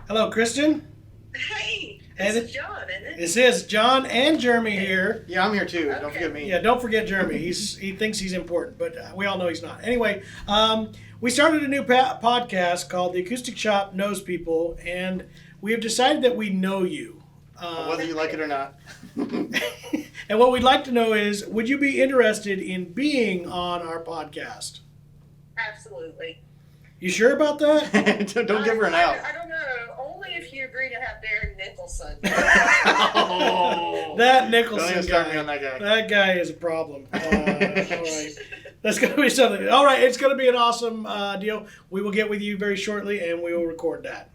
Hello, Kristin. Hey, this is John, isn't it? This is John and Jeremy here. Yeah, I'm here too. Okay. Don't forget me. Yeah, don't forget Jeremy. He thinks he's important, but we all know he's not. Anyway, we started a new podcast called The Acoustic Shoppe Knows People, and we have decided that we know you. Whether you like it or not. And what we'd like to know is, would you be interested in being on our podcast? Absolutely. You sure about that? Don't give her an out. I don't know. Only if you agree to have Darren Nicholson. That Nicholson Don't even start me guy. on that guy. That guy is a problem. All right. That's going to be something. All right. It's going to be an awesome deal. We will get with you very shortly, and we will record that.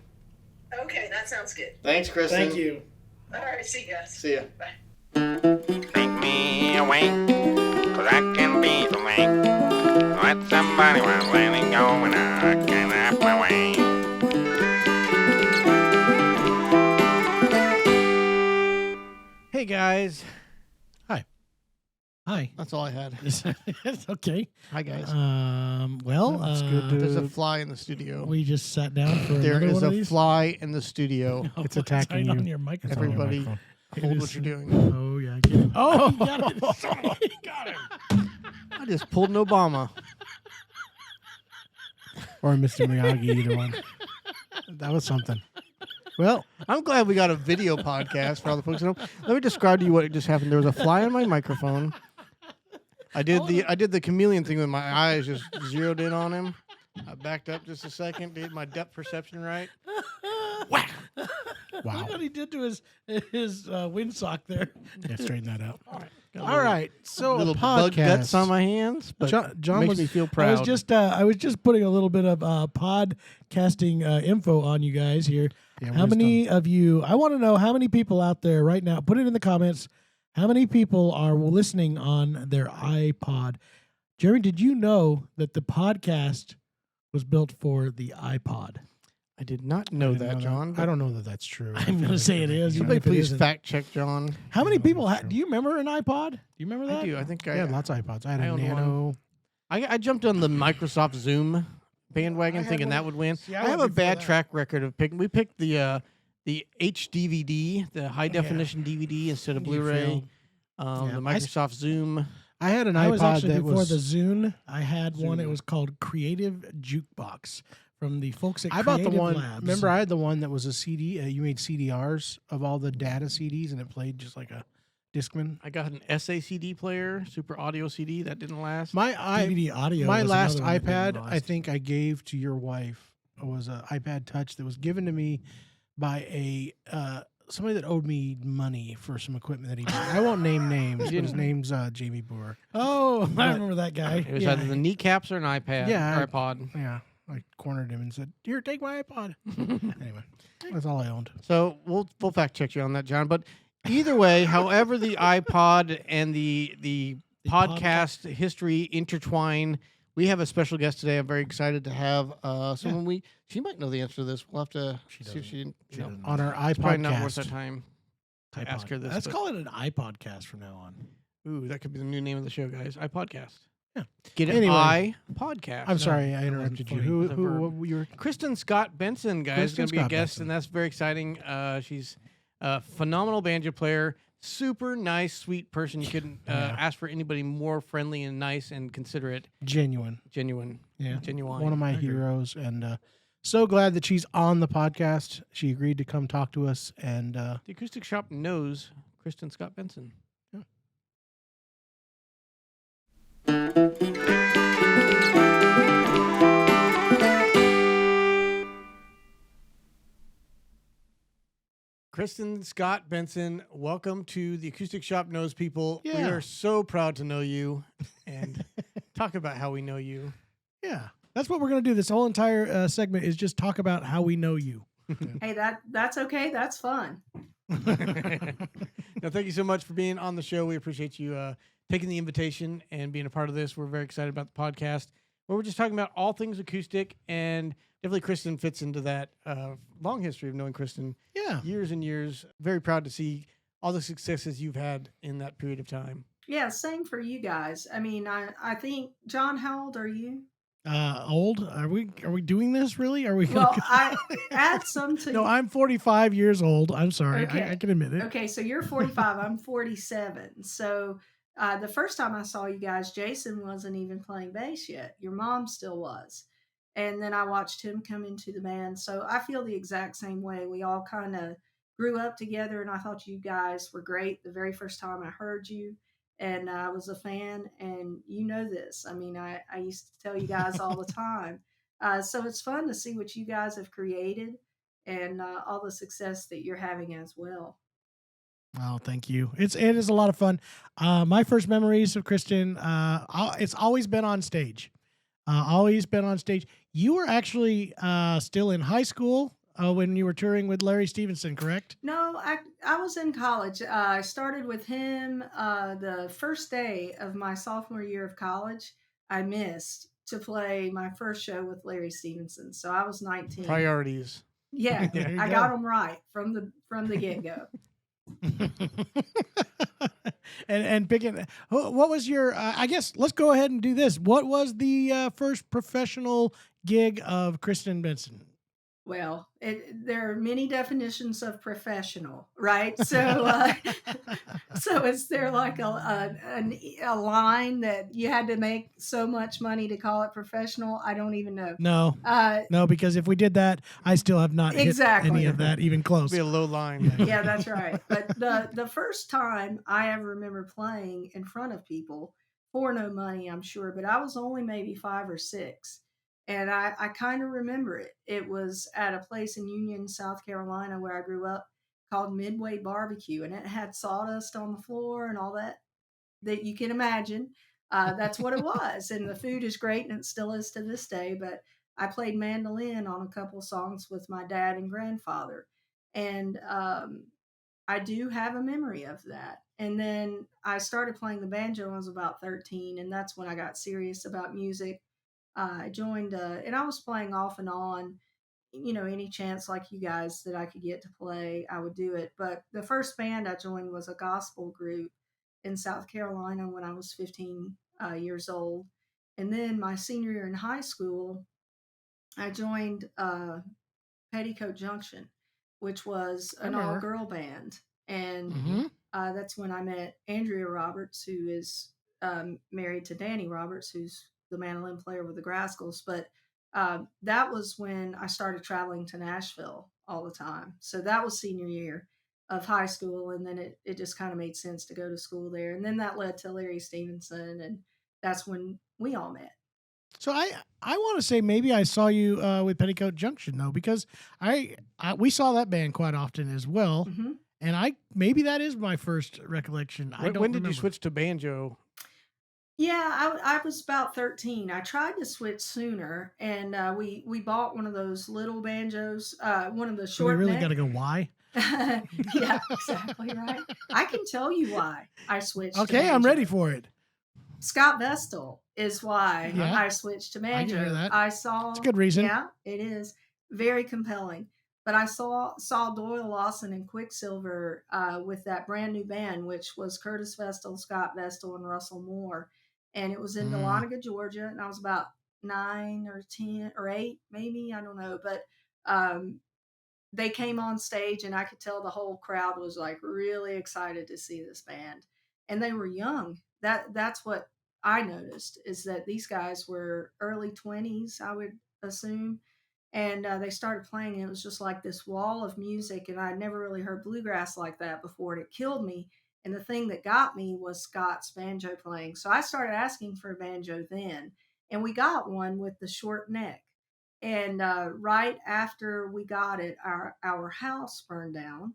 Okay, that sounds good. Thanks, Kristen. Thank you. All right, see you guys. See ya. Bye. Take me away, 'cause I can be the link. Let somebody while letting go and I can have my way. Hey, guys. Hi. That's all I had. It's okay. Hi, guys. It's good to. There's a fly in the studio. We just sat down for There another is one of a these. fly in the studio. No, It's attacking right you. on your microphone. Everybody, It hold is- what you're doing. Oh yeah, I get it. Oh, you got it. Got him. I just pulled an Obama. Or Mr. Miyagi, either one. That was something. Well, I'm glad we got a video podcast for all the folks at home. Let me describe to you what just happened. There was a fly on my microphone. I did the chameleon thing with my eyes just zeroed in on him. I backed up just a second, did my depth perception right. Look wow. what he did to his windsock there. Yeah, straighten that out. Got a All little- right, so a little bug guts on podcast. my hands, but John makes was me feel proud. I was just putting a little bit of podcasting info on you guys here. Yeah, How many of you? I want to know how many people out there right now. Put it in the comments. How many people are listening on their iPod? Jeremy, did you know that the podcast was built for the iPod? I did not know that, John. I don't know that that's true. I'm going to say it is. even Somebody if it please isn't. fact check John. How many I don't know people? if it's true. Do you remember an iPod? Do you remember that? I do. I think I had lots of iPods. I had I a owned Nano. I jumped on the Microsoft Zoom bandwagon I had thinking one. that would win. See, I I have went a before bad that. track record of picking. We picked the HDVD, the high definition DVD instead of You Blu-ray. failed. The Microsoft Zoom. I had an I was iPod actually that before was. the Zune. I had one. It Zune. was called Creative Jukebox from the folks at I bought the Creative one. Labs. Remember, I had the one that was a CD. You made CDRs of all the data CDs, and it played just like a Discman. I got an SACD player, Super Audio CD. That didn't last. My DVD audio. My was last another one that iPad, didn't I last. think I gave to your wife, was an iPad Touch that was given to me by a somebody that owed me money for some equipment that he did. I won't name names, but his name's Jamie Boer. Oh, I But- remember that guy. It was yeah. either the kneecaps or an iPad. Yeah, or iPod. Yeah, I cornered him and said, "Here, take my iPod." Anyway, that's all I owned. So we'll fact check you on that, John. But either way, however the iPod and the podcast history intertwine, we have a special guest today. I'm very excited to have someone she might know the answer to this. We'll have to She see if she doesn't. On our It's probably not worth iPodcast. our time to ask her this. Let's but- call it an iPodcast from now on. Ooh, that could be the new name of the show, guys. iPodcast. Yeah. Get it? Anyway. iPodcast. I'm sorry, I that wasn't interrupted you. funny. Who? That's a verb. What you were? Kristen Scott Benson, guys, Kristen going to be a Scott guest, Benson. and that's very exciting. She's a phenomenal banjo player, super nice, sweet person. You couldn't Yeah. ask for anybody more friendly and nice and considerate, Genuine. genuine. Yeah. Genuine. One of my I agree. heroes, and so glad that she's on the podcast. She agreed to come talk to us, and The Acoustic Shoppe knows Kristen Scott Benson. Kristen Scott Benson, welcome to the Acoustic Shoppe Knows People. We Yeah. are so proud to know you and talk about how we know you. Yeah, that's what we're gonna do. This whole entire segment is just talk about how we know you. Hey, that's okay. That's fun. Now, thank you so much for being on the show. We appreciate you taking the invitation and being a part of this. We're very excited about the podcast where we're just talking about all things acoustic, and definitely Kristen fits into that long history of knowing Kristen, Yeah. years and years. Very proud to see all the successes you've had in that period of time. Yeah, same for you guys. I mean, I think, John, how old are you? Old? Are we doing this really? Are we? Well, I add some to. No, I'm 45 years old. I'm sorry. Okay. I can admit it. Okay, so you're 45. I'm 47. So the first time I saw you guys, Jason wasn't even playing bass yet. Your mom still was. And then I watched him come into the band. So I feel the exact same way. We all kind of grew up together, and I thought you guys were great the very first time I heard you. And I was a fan, and you know this. I mean, I used to tell you guys all the time. So it's fun to see what you guys have created and all the success that you're having as well. Oh, thank you. It is a lot of fun. My first memories of Kristen, it's always been on stage. Always been on stage. You were actually still in high school when you were touring with Larry Stevenson, correct? No, I was in college. I started with him the first day of my sophomore year of college. I missed to play my first show with Larry Stevenson, so I was 19. Priorities. Yeah, There you I go. got them right from the get go. and picking, what was your? I guess let's go ahead and do this. What was the first professional gig of Kristen Benson? Well, there are many definitions of professional, right? So, so is there like a line that you had to make so much money to call it professional? I don't even know. No, no, because if we did that, I still have not Exactly. hit any of that even close. Be a low line. Yeah, that's right. But the first time I ever remember playing in front of people for no money, I'm sure, but I was only maybe 5 or 6. And I kind of remember it. It was at a place in Union, South Carolina, where I grew up, called Midway Barbecue, and it had sawdust on the floor and all that you can imagine. That's what it was, and the food is great, and it still is to this day. But I played mandolin on a couple songs with my dad and grandfather, and I do have a memory of that. And then I started playing the banjo when I was about 13, and that's when I got serious about music. I joined, and I was playing off and on, any chance like you guys that I could get to play, I would do it. But the first band I joined was a gospel group in South Carolina when I was 15 years old. And then my senior year in high school, I joined Petticoat Junction, which was an all girl band. And that's when I met Andrea Roberts, who is married to Danny Roberts, who's the mandolin player with the Grascals. But that was when I started traveling to Nashville all the time. So that was senior year of high school. And then it just kind of made sense to go to school there. And then that led to Larry Stevenson. And that's when we all met. So I want to say maybe I saw you with Petticoat Junction though, because we saw that band quite often as well, and maybe that is my first recollection. When did you switch to banjo? Yeah, I was about 13. I tried to switch sooner, and we bought one of those little banjos, one of the So short. we really neck. got to go. Why? Yeah, exactly right. I can tell you why I switched. Okay, to I'm banjo. ready for it. Scott Vestel is why Yeah. I switched to banjo. hear that. I saw. It's a good reason. Yeah, it is very compelling. But I saw Doyle Lawson and Quicksilver with that brand new band, which was Curtis Vestel, Scott Vestel, and Russell Moore, and it was in Dahlonega, Georgia, and I was about 9 or 10 or 8, maybe, I don't know, but they came on stage, and I could tell the whole crowd was like really excited to see this band, and they were young. That's what I noticed, is that these guys were early 20s, I would assume. And they started playing, and it was just like this wall of music, and I'd never really heard bluegrass like that before, and it killed me. And the thing that got me was Scott's banjo playing. So I started asking for a banjo then, and we got one with the short neck. And right after we got it, our house burned down,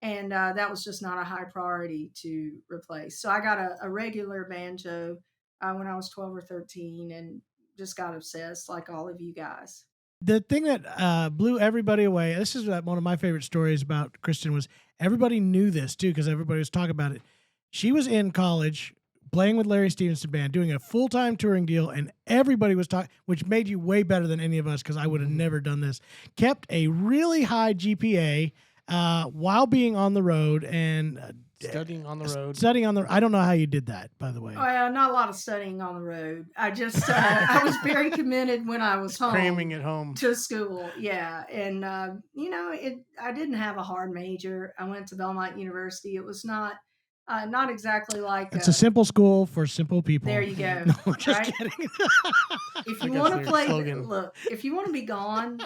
and that was just not a high priority to replace. So I got a regular banjo when I was 12 or 13, and just got obsessed like all of you guys. The thing that blew everybody away, this is one of my favorite stories about Kristen, was everybody knew this too, because everybody was talking about it. She was in college playing with Larry Stevenson band, doing a full-time touring deal, and everybody was talking, which made you way better than any of us, because I would have never done this. Kept a really high GPA while being on the road, and Studying on the road. Studying on the. I don't know how you did that, by the way. Well, not a lot of studying on the road. I just I was very committed when I was home. Cramming at home. To school, yeah, and I didn't have a hard major. I went to Belmont University. It was not exactly like It's a simple school for simple people. There you go. No, just right? kidding. If I you guess want to their play, slogan. look, if you want to be gone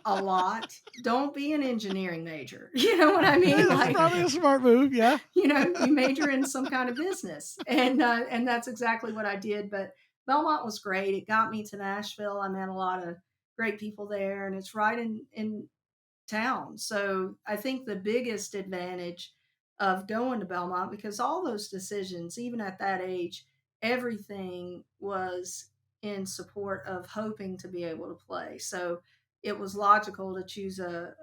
a lot, don't be an engineering major. You know what I mean? That's probably a smart move. Yeah. You major in some kind of business, and that's exactly what I did. But Belmont was great. It got me to Nashville. I met a lot of great people there, and it's right in town. So I think the biggest advantage of going to Belmont, because all those decisions, even at that age, everything was in support of hoping to be able to play. So it was logical to choose a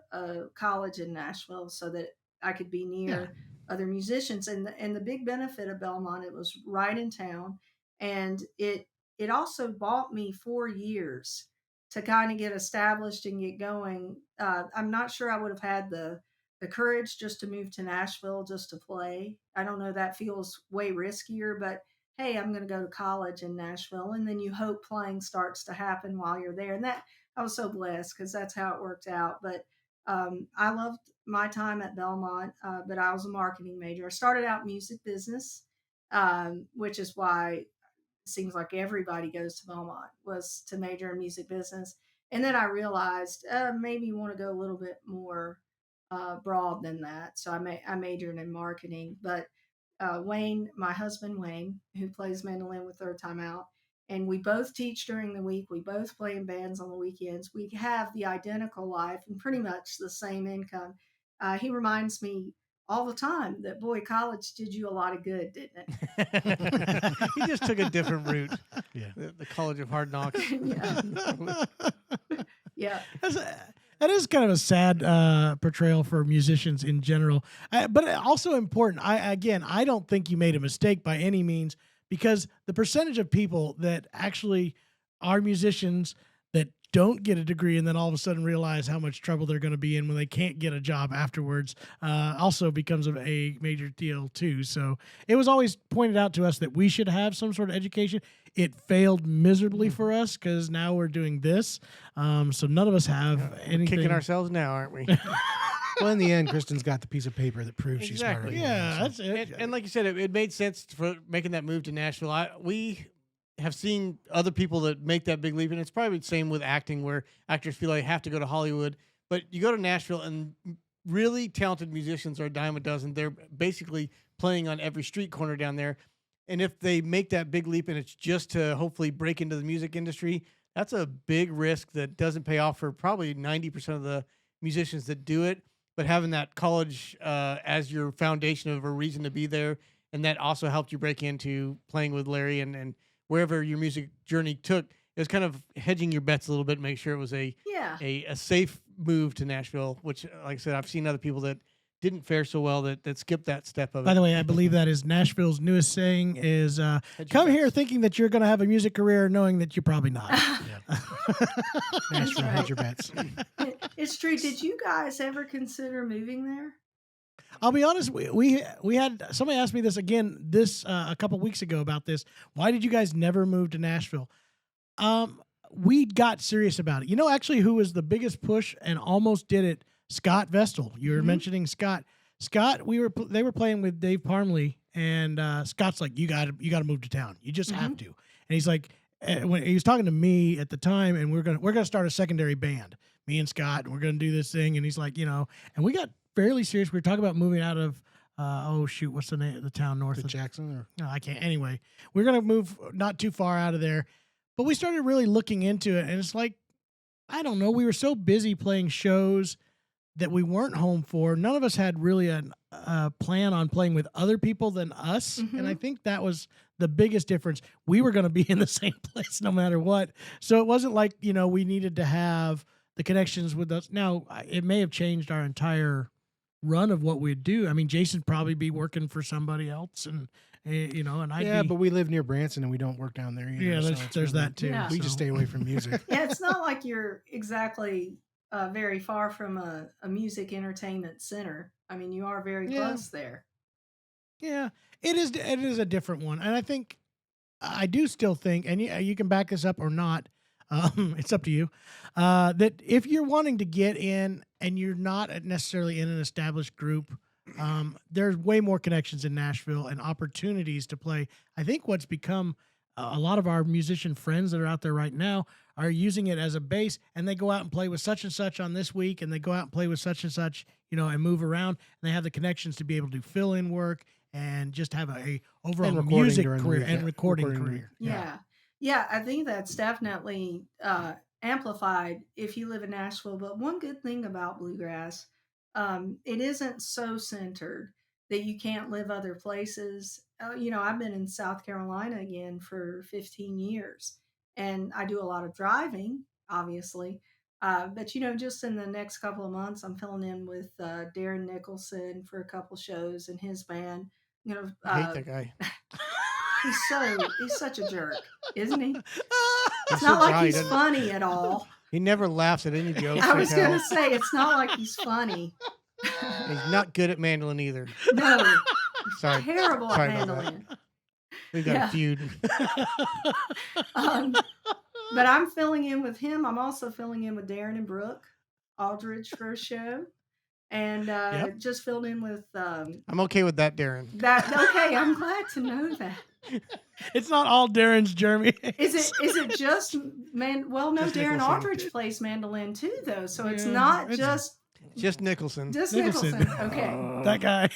college in Nashville so that I could be near other musicians. And the big benefit of Belmont, it was right in town, and it also bought me 4 years to kind of get established and get going. I'm not sure I would have had the courage just to move to Nashville just to play. I don't know, that feels way riskier, but hey, I'm going to go to college in Nashville, and then you hope playing starts to happen while you're there. And that I was so blessed because that's how it worked out. But I loved my time at Belmont, but I was a marketing major. I started out music business, which is why seems like everybody goes to Belmont, was to major in music business. And then I realized maybe you want to go a little bit more broad than that. So I majored in marketing. But Wayne, my husband Wayne, who plays mandolin with Third Time Out, and we both teach during the week. We both play in bands on the weekends. We have the identical life and pretty much the same income. He reminds me all the time that, boy, college did you a lot of good, didn't it? He just took a different route. Yeah. The College of Hard Knocks. Yeah. That is kind of a sad portrayal for musicians in general, but also important. I don't think you made a mistake by any means, because the percentage of people that actually are musicians that don't get a degree and then all of a sudden realize how much trouble they're going to be in when they can't get a job afterwards also becomes a major deal too. So it was always pointed out to us that we should have some sort of education. It failed miserably for us because now we're doing this. So none of us have anything. Kicking ourselves now, aren't we? Well, in the end, Kristen's got the piece of paper that proves she's smarter than you, Yeah, so. that's it. And like you said, it made sense for making that move to Nashville. We have seen other people that make that big leap, and it's probably the same with acting, where actors feel like they have to go to Hollywood. But you go to Nashville, and really talented musicians are a dime a dozen. They're basically playing on every street corner down there. And if they make that big leap and it's just to hopefully break into the music industry, that's a big risk that doesn't pay off for probably 90% of the musicians that do it. But having that college as your foundation of a reason to be there, and that also helped you break into playing with Larry and wherever your music journey took, it was kind of hedging your bets a little bit, make sure it was a safe move to Nashville, which, like I said, I've seen other people that didn't fare so well that skipped that step of it. By the way, I believe that is Nashville's newest saying is come here thinking that you're going to have a music career knowing that you're probably not. Nashville, hedge your bets. It's true. Did you guys ever consider moving there? I'll be honest. We had somebody asked me this again a couple weeks ago about this. Why did you guys never move to Nashville? We got serious about it. You know, actually, who was the biggest push and almost did it? Scott Vestel. You were mentioning Scott. Scott, they were playing with Dave Parmley, and Scott's like, you got to move to town. You just have to. And he's like, when he was talking to me at the time, and we're gonna start a secondary band, me and Scott, and we're gonna do this thing. And he's like, and we got fairly serious. We were talking about moving out of what's the name of the town north of Jackson? Or no, I can't. Anyway, we're gonna move not too far out of there, but we started really looking into it, and it's like, I don't know, we were so busy playing shows that we weren't home for. None of us had really a plan on playing with other people than us, and I think that was the biggest difference. We were going to be in the same place no matter what, so it wasn't like we needed to have the connections with us. Now, it may have changed our entire run of what we'd do. I mean, Jason'd probably be working for somebody else, and and I'd but we live near Branson and we don't work down there either. Yeah, so there's that too. Yeah. We just stay away from music. Yeah, it's not like you're exactly very far from a music entertainment center. I mean, you are very close there. Yeah, it is. It is a different one, and I think I do still think, and you can back this up or not. It's up to you. That if you're wanting to get in and you're not necessarily in an established group, there's way more connections in Nashville and opportunities to play. I think what's become a lot of our musician friends that are out there right now are using it as a base, and they go out and play with such and such on this week, and they go out and play with such and such, and move around, and they have the connections to be able to do fill-in work and just have a overall recording music during the career week, and yeah. recording Recording career. Yeah, I think that's definitely amplified if you live in Nashville. But one good thing about bluegrass, it isn't so centered that you can't live other places. I've been in South Carolina again for 15 years, and I do a lot of driving, obviously. But just in the next couple of months, I'm filling in with Darren Nicholson for a couple shows and his band. I hate that guy. He's such a jerk, isn't he? He's It's not so like dry, he's doesn't- funny at all. He never laughs at any jokes. I was like how going to say, it's not like he's funny. he's not good at mandolin either. No, Sorry. terrible at Sorry about that. mandolin. We've got Yeah. a feud. But I'm filling in with him. I'm also filling in with Darren and Brooke Aldridge for a show. And Yep. just filled in with I'm okay with that, Darren. that. Okay, I'm glad to know that. It's not all Darren's, Jeremy. Is it just man? Well, no, Just Darren Nicholson. Aldridge plays mandolin too, though. So it's Yeah, not it's- just Nicholson. Nicholson. Nicholson. Okay. That guy.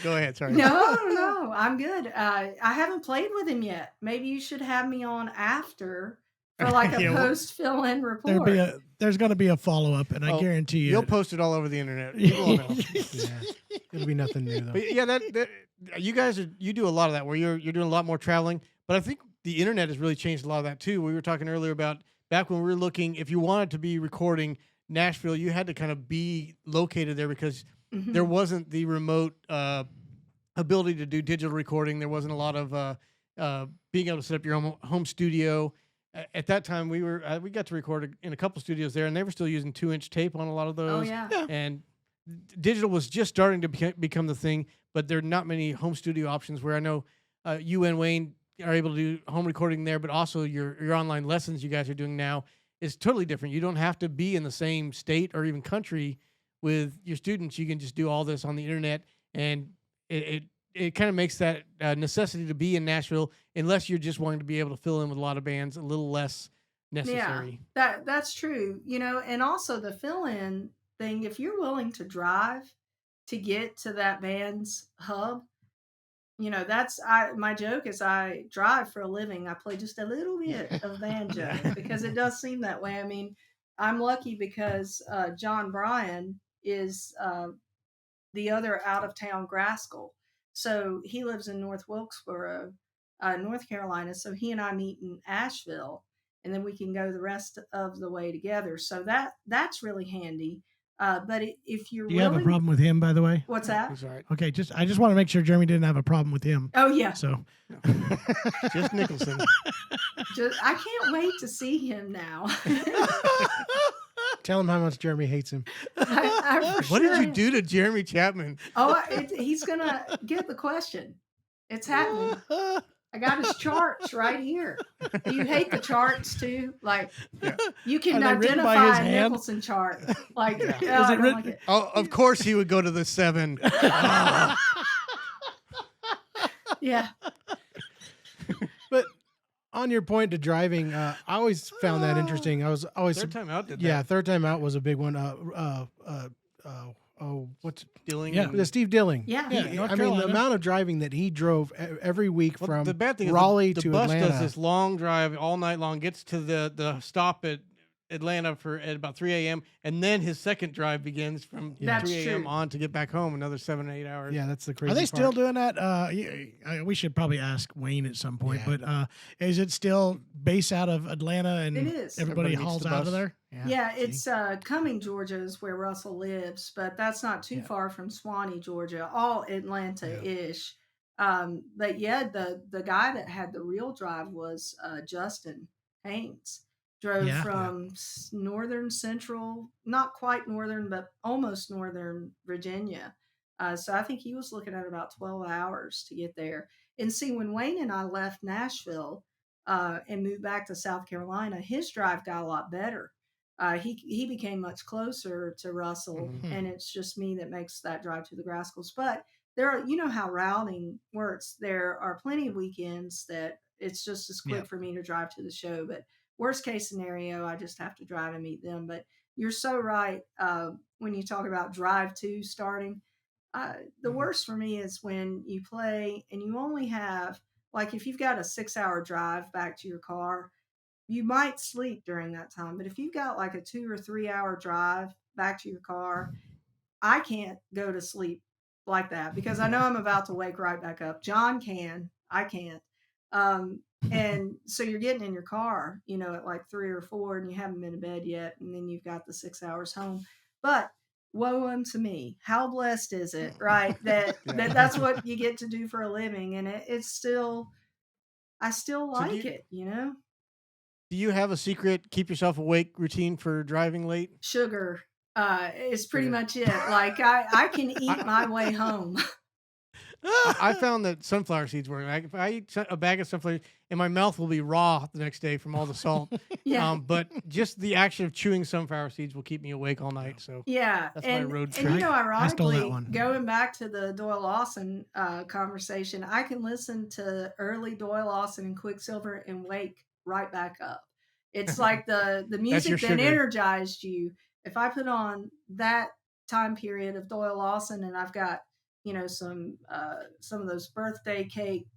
Go ahead. Sorry. No, I'm good. I haven't played with him yet. Maybe you should have me on after for like a Yeah, well, post fill-in report. There's going to be a follow up, and I Oh, guarantee you. You'll post it all over the internet. People will know. Yeah, it'll be nothing new though. But yeah, that you guys you do a lot of that where you're doing a lot more traveling. But I think the internet has really changed a lot of that too. We were talking earlier about back when we were looking, if you wanted to be recording Nashville, you had to kind of be located there because Mhm. there wasn't the remote ability to do digital recording. There wasn't a lot of being able to set up your own home studio. At that time, we got to record in a couple studios there, and they were still using 2-inch tape on a lot of Oh those. yeah. And digital was just starting to become the thing, but there are not many home studio options where I know you and Wayne are able to do home recording there, but also your online lessons you guys are doing now is totally different. You don't have to be in the same state or even country with your students. You can just do all this on the internet, and it kind of makes that necessity to be in Nashville, unless you're just wanting to be able to fill in with a lot of bands, a little less necessary. That's true. And also the fill-in thing, if you're willing to drive to get to that band's hub, my joke is I drive for a living. I play just a little bit of banjo because it does seem that way. I mean, I'm lucky because John Bryan is the other out-of-town Graskell. So he lives in North Wilkesboro, North Carolina. So he and I meet in Asheville, and then we can go the rest of the way together. So that's really handy. But if you're Do you have a willing- problem with him, by the way? What's that? He's all right. Okay, I just want to make sure Jeremy didn't have a problem with him. Oh yeah, So Just Nicholson. I can't wait to see him now. Tell him how much Jeremy hates him. I for What did sure- you do to Jeremy Chapman? Oh, he's gonna get the question. It's happening. I got his charts right here. Do you hate the charts too? Like you can Are they written by his identify a hand? Nicholson chart. Like, Is I it don't written- like it. Oh, of course he would go to the 7. Yeah. But on your point to driving, I always found that interesting. I was always Third time out did that. yeah, third time out was a big one. What's Dilling. Yeah. and- Steve Dilling? Yeah. North I mean, the Carolina. amount of driving that he drove every week Well, from the bad thing is Raleigh the to bus Atlanta. does this long drive all night long, gets to the stop at Atlanta at about 3 a.m. and then his second drive begins from That's 3 a.m. true. on to get back home another 7 or 8 hours. Yeah, that's the crazy. Are they still part. doing that? We should probably ask Wayne at some point. Yeah. But is it still based out of Atlanta and It is. everybody Everybody meets hauls the out bus. of there? Yeah, see? it's Cumming, Georgia is where Russell lives, but that's not too Yeah. far from Swanee, Georgia, all Atlanta-ish. But yeah, the guy that had the real drive was Justin Haynes. Drove Yeah. from northern central, not quite northern, but almost northern Virginia So I think he was looking at about 12 hours to get there. And see, when Wayne and I left Nashville and moved back to South Carolina, his drive got a lot better. He became much closer to Russell, Mhm. and it's just me that makes that drive to the Graskels. But there are, you know how routing works. There are plenty of weekends that it's just as quick Yeah. for me to drive to the show. But worst case scenario, I just have to drive and meet them. But you're so right when you talk about drive to starting. The worst for me is when you play and you only have, like, if you've got a 6 hour drive back to your car, you might sleep during that time. But if you've got like a 2 or 3 hour drive back to your car, I can't go to sleep like that because I know I'm about to wake right back up. John can, I can't. And so you're getting in your car, at like 3 or 4, and you haven't been to bed yet, and then you've got the 6 hours home. But woe unto me, how blessed is it, right? That's what you get to do for a living, and it's still, I still So like it. do you have a secret keep yourself awake routine for driving late? Sugar is pretty Sugar. much it. Like I can eat my way home. I found that sunflower seeds work. Like if I eat a bag of sunflower, and my mouth will be raw the next day from all the salt. Yeah. But just the action of chewing sunflower seeds will keep me awake all night. So Yeah, that's my road and trip. I stole that ironically, one. going back to the Doyle Lawson conversation, I can listen to early Doyle Lawson and Quicksilver and wake right back up. It's like the your music that sugar. energized you. If I put on that time period of Doyle Lawson, and I've got some of those birthday cake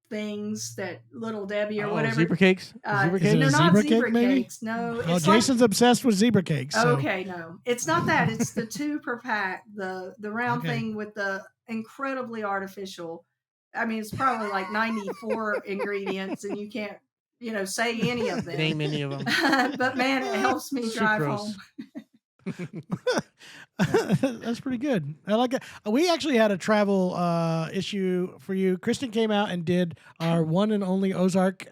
things that Little Debbie or whatever. Zebra cakes. Zebra Is cakes. it No, a not zebra zebra cake, maybe? cakes. No, Oh, it's like, Jason's obsessed with zebra cakes. So. okay, no, it's not that. It's the 2 per pack, the round Okay. thing with the incredibly artificial. I mean, it's probably like 94 ingredients, and you can't, say any of them. Name any of them. But man, it helps me drive Sucrose. home. That's pretty good. I like it. We actually had a travel issue for you. Kristen came out and did our one and only Ozark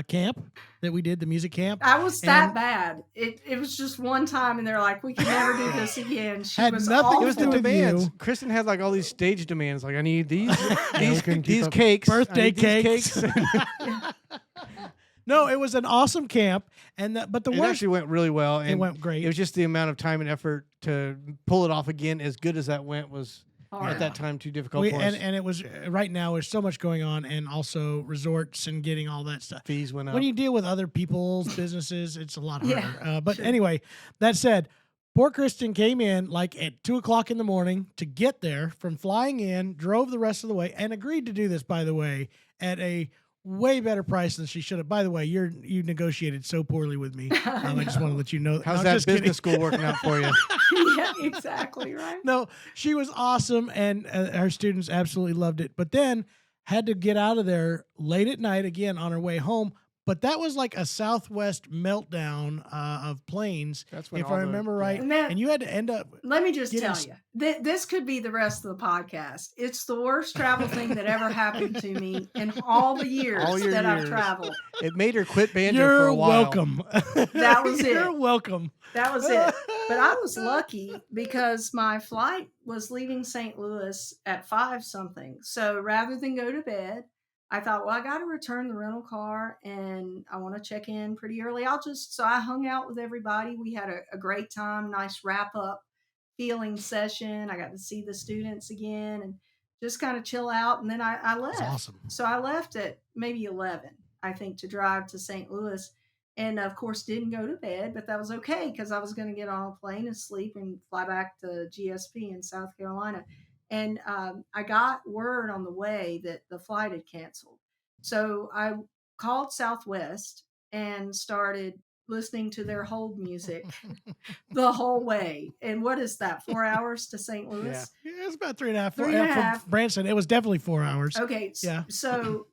camp that we did, the music camp. I was that And- bad. It was just one time, and they're like, "We can never do this again." She Had was nothing awful. to It was the do with demands. you. Kristen had like all these stage demands. Like I need these we couldn't keep up. cakes, Birthday I need these cakes. No, it was an awesome camp, but the It worst. actually went really well. It And went great. It was just the amount of time and effort to pull it off again, as good as that went, was Hard. at that time too difficult for us. and it was right now. There's so much going on, and also resorts and getting all that stuff. Fees went up. When you deal with other people's businesses, it's a lot harder. Yeah, But sure. anyway, that said, poor Kristen came in like at 2:00 in the morning to get there from flying in, drove the rest of the way, and agreed to do this, by the way, at a way better price than she should have. By the way, you negotiated so poorly with me. I just want to let you know. How's No, that just business kidding. school working out for you? Yeah, exactly right. No, she was awesome, and our students absolutely loved it. But then had to get out of there late at night again on her way home. But that was like a Southwest meltdown of planes, That's when if all I the- remember right. And that- And you had to end up. Let me just Getting tell you, this could be the rest of the podcast. It's the worst travel thing that ever happened to me in all the years All your that I've years. traveled. It made her quit banjo for You're a while. welcome. That was it. You're welcome. That was it. But I was lucky because my flight was leaving St. Louis at 5 something. So rather than go to bed, I thought, well, I got to return the rental car and I want to check in pretty early. So I hung out with everybody. We had a great time, nice wrap up feeling session. I got to see the students again and just kind of chill out. And then I left. That's awesome. So I left at maybe 11, I think, to drive to St. Louis. And of course, didn't go to bed, but that was okay because I was going to get on a plane and sleep and fly back to GSP in South Carolina. And I got word on the way that the flight had canceled. So I called Southwest and started listening to their hold music the whole way. And what is that, 4 hours to St. Louis? Yeah. Yeah, it's about 3.5. Three and a half. From Branson, it was definitely 4 hours. Okay. Yeah. So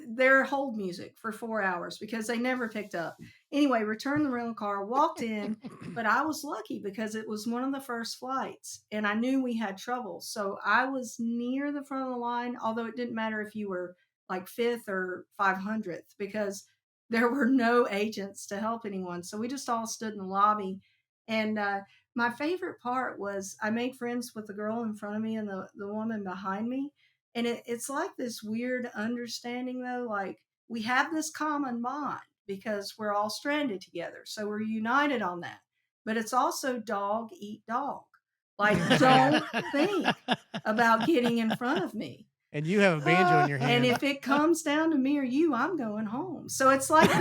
their hold music for 4 hours because they never picked up. Anyway, returned the rental car, walked in, but I was lucky because it was one of the first flights and I knew we had trouble. So I was near the front of the line, although it didn't matter if you were like 5th or 500th because there were no agents to help anyone. So we just all stood in the lobby and my favorite part was I made friends with the girl in front of me and the woman behind me. And it's like this weird understanding, though. Like, we have this common bond because we're all stranded together. So we're united on that. But it's also dog eat dog. Like, don't think about getting in front of me. And you have a banjo in your hand. And if it comes down to me or you, I'm going home. So it's like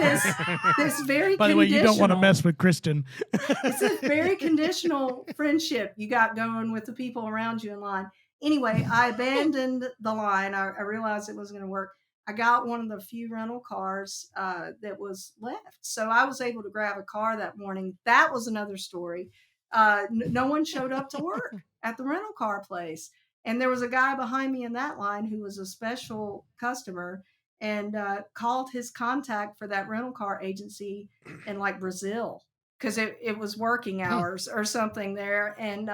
this very By the way, you don't want to mess with Kristen. It's a very conditional friendship you got going with the people around you in line. Anyway, I abandoned the line. I realized it wasn't going to work. I got one of the few rental cars that was left. So I was able to grab a car that morning. That was another story. No one showed up to work at the rental car place. And there was a guy behind me in that line who was a special customer and called his contact for that rental car agency in like Brazil because it was working hours or something there. And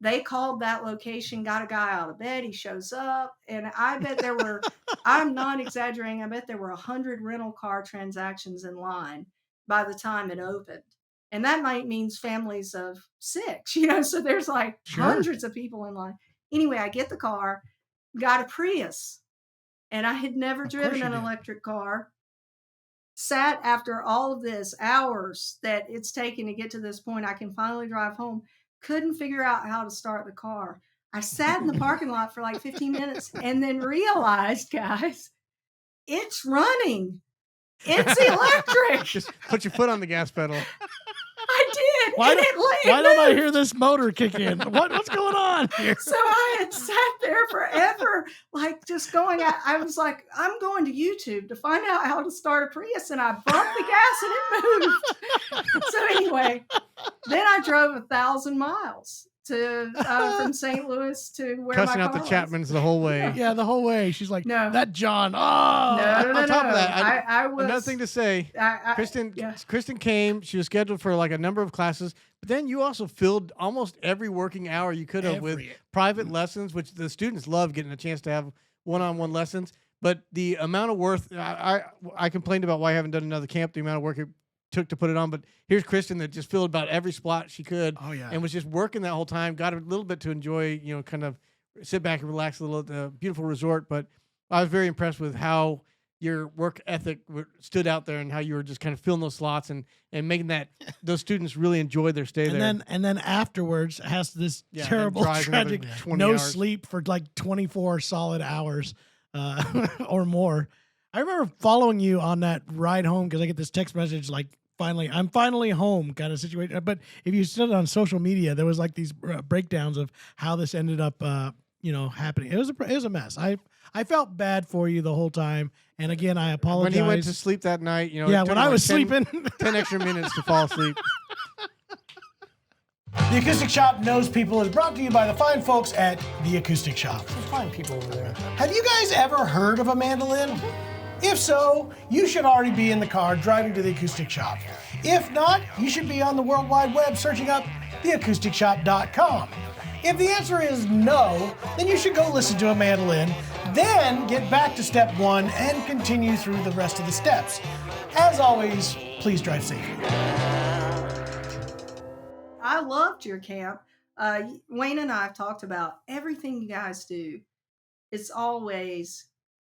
they called that location, got a guy out of bed. He shows up. And I bet there were, I'm not exaggerating, I bet there were 100 rental car transactions in line by the time it opened. And that might means families of 6, so there's like hundreds of people in line. Anyway, I get the car, got a Prius, and I had never driven an electric car. Sat after all of this hours that it's taken to get to this point, I can finally drive home. Couldn't figure out how to start the car. I sat in the parking lot for like 15 minutes and then realized, guys, it's running. It's electric. Just put your foot on the gas pedal. I did. Why don't I hear this motor kick in? What's going on here? So I had sat there forever, like just going out. I was like, I'm going to YouTube to find out how to start a Prius, and I bumped the gas and it moved. So anyway, then I drove 1,000 miles to from St. Louis to where cussing my out car the was. Chapmans the whole way. Yeah, the whole way. She's like, No. that John. Oh, No. On top of that, I was another thing to say, Kristen came. She was scheduled for like a number of classes, but then you also filled almost every working hour you could have with private lessons, which the students love getting a chance to have one-on-one lessons. But the amount of work, I complained about why I haven't done another camp, the amount of work it took to put it on, but here's Kristen that just filled about every spot she could. Oh, yeah. And was just working that whole time, got a little bit to enjoy, kind of sit back and relax a little at the beautiful resort. But I was very impressed with how your work ethic stood out there and how you were just kind of filling those slots and making those students really enjoy their stay there. And then afterwards has this terrible, tragic, no hours. sleep for like 24 solid hours or more. I remember following you on that ride home because I get this text message like, I'm finally home kind of situation. But if you stood on social media, there was like these breakdowns of how this ended up, happening. It was a mess. I felt bad for you the whole time. And again, I apologize. When he went to sleep that night, it yeah, took when him I like was 10 sleeping, 10 extra minutes to fall asleep. The Acoustic Shoppe Knows People is brought to you by the fine folks at The Acoustic Shoppe. Fine people over there. Have you guys ever heard of a mandolin? If so, you should already be in the car driving to the Acoustic Shoppe. If not, you should be on the World Wide Web searching up theacousticshoppe.com. If the answer is no, then you should go listen to a mandolin, then get back to step 1 and continue through the rest of the steps. As always, please drive safely. I loved your camp. Wayne and I have talked about everything you guys do. It's always,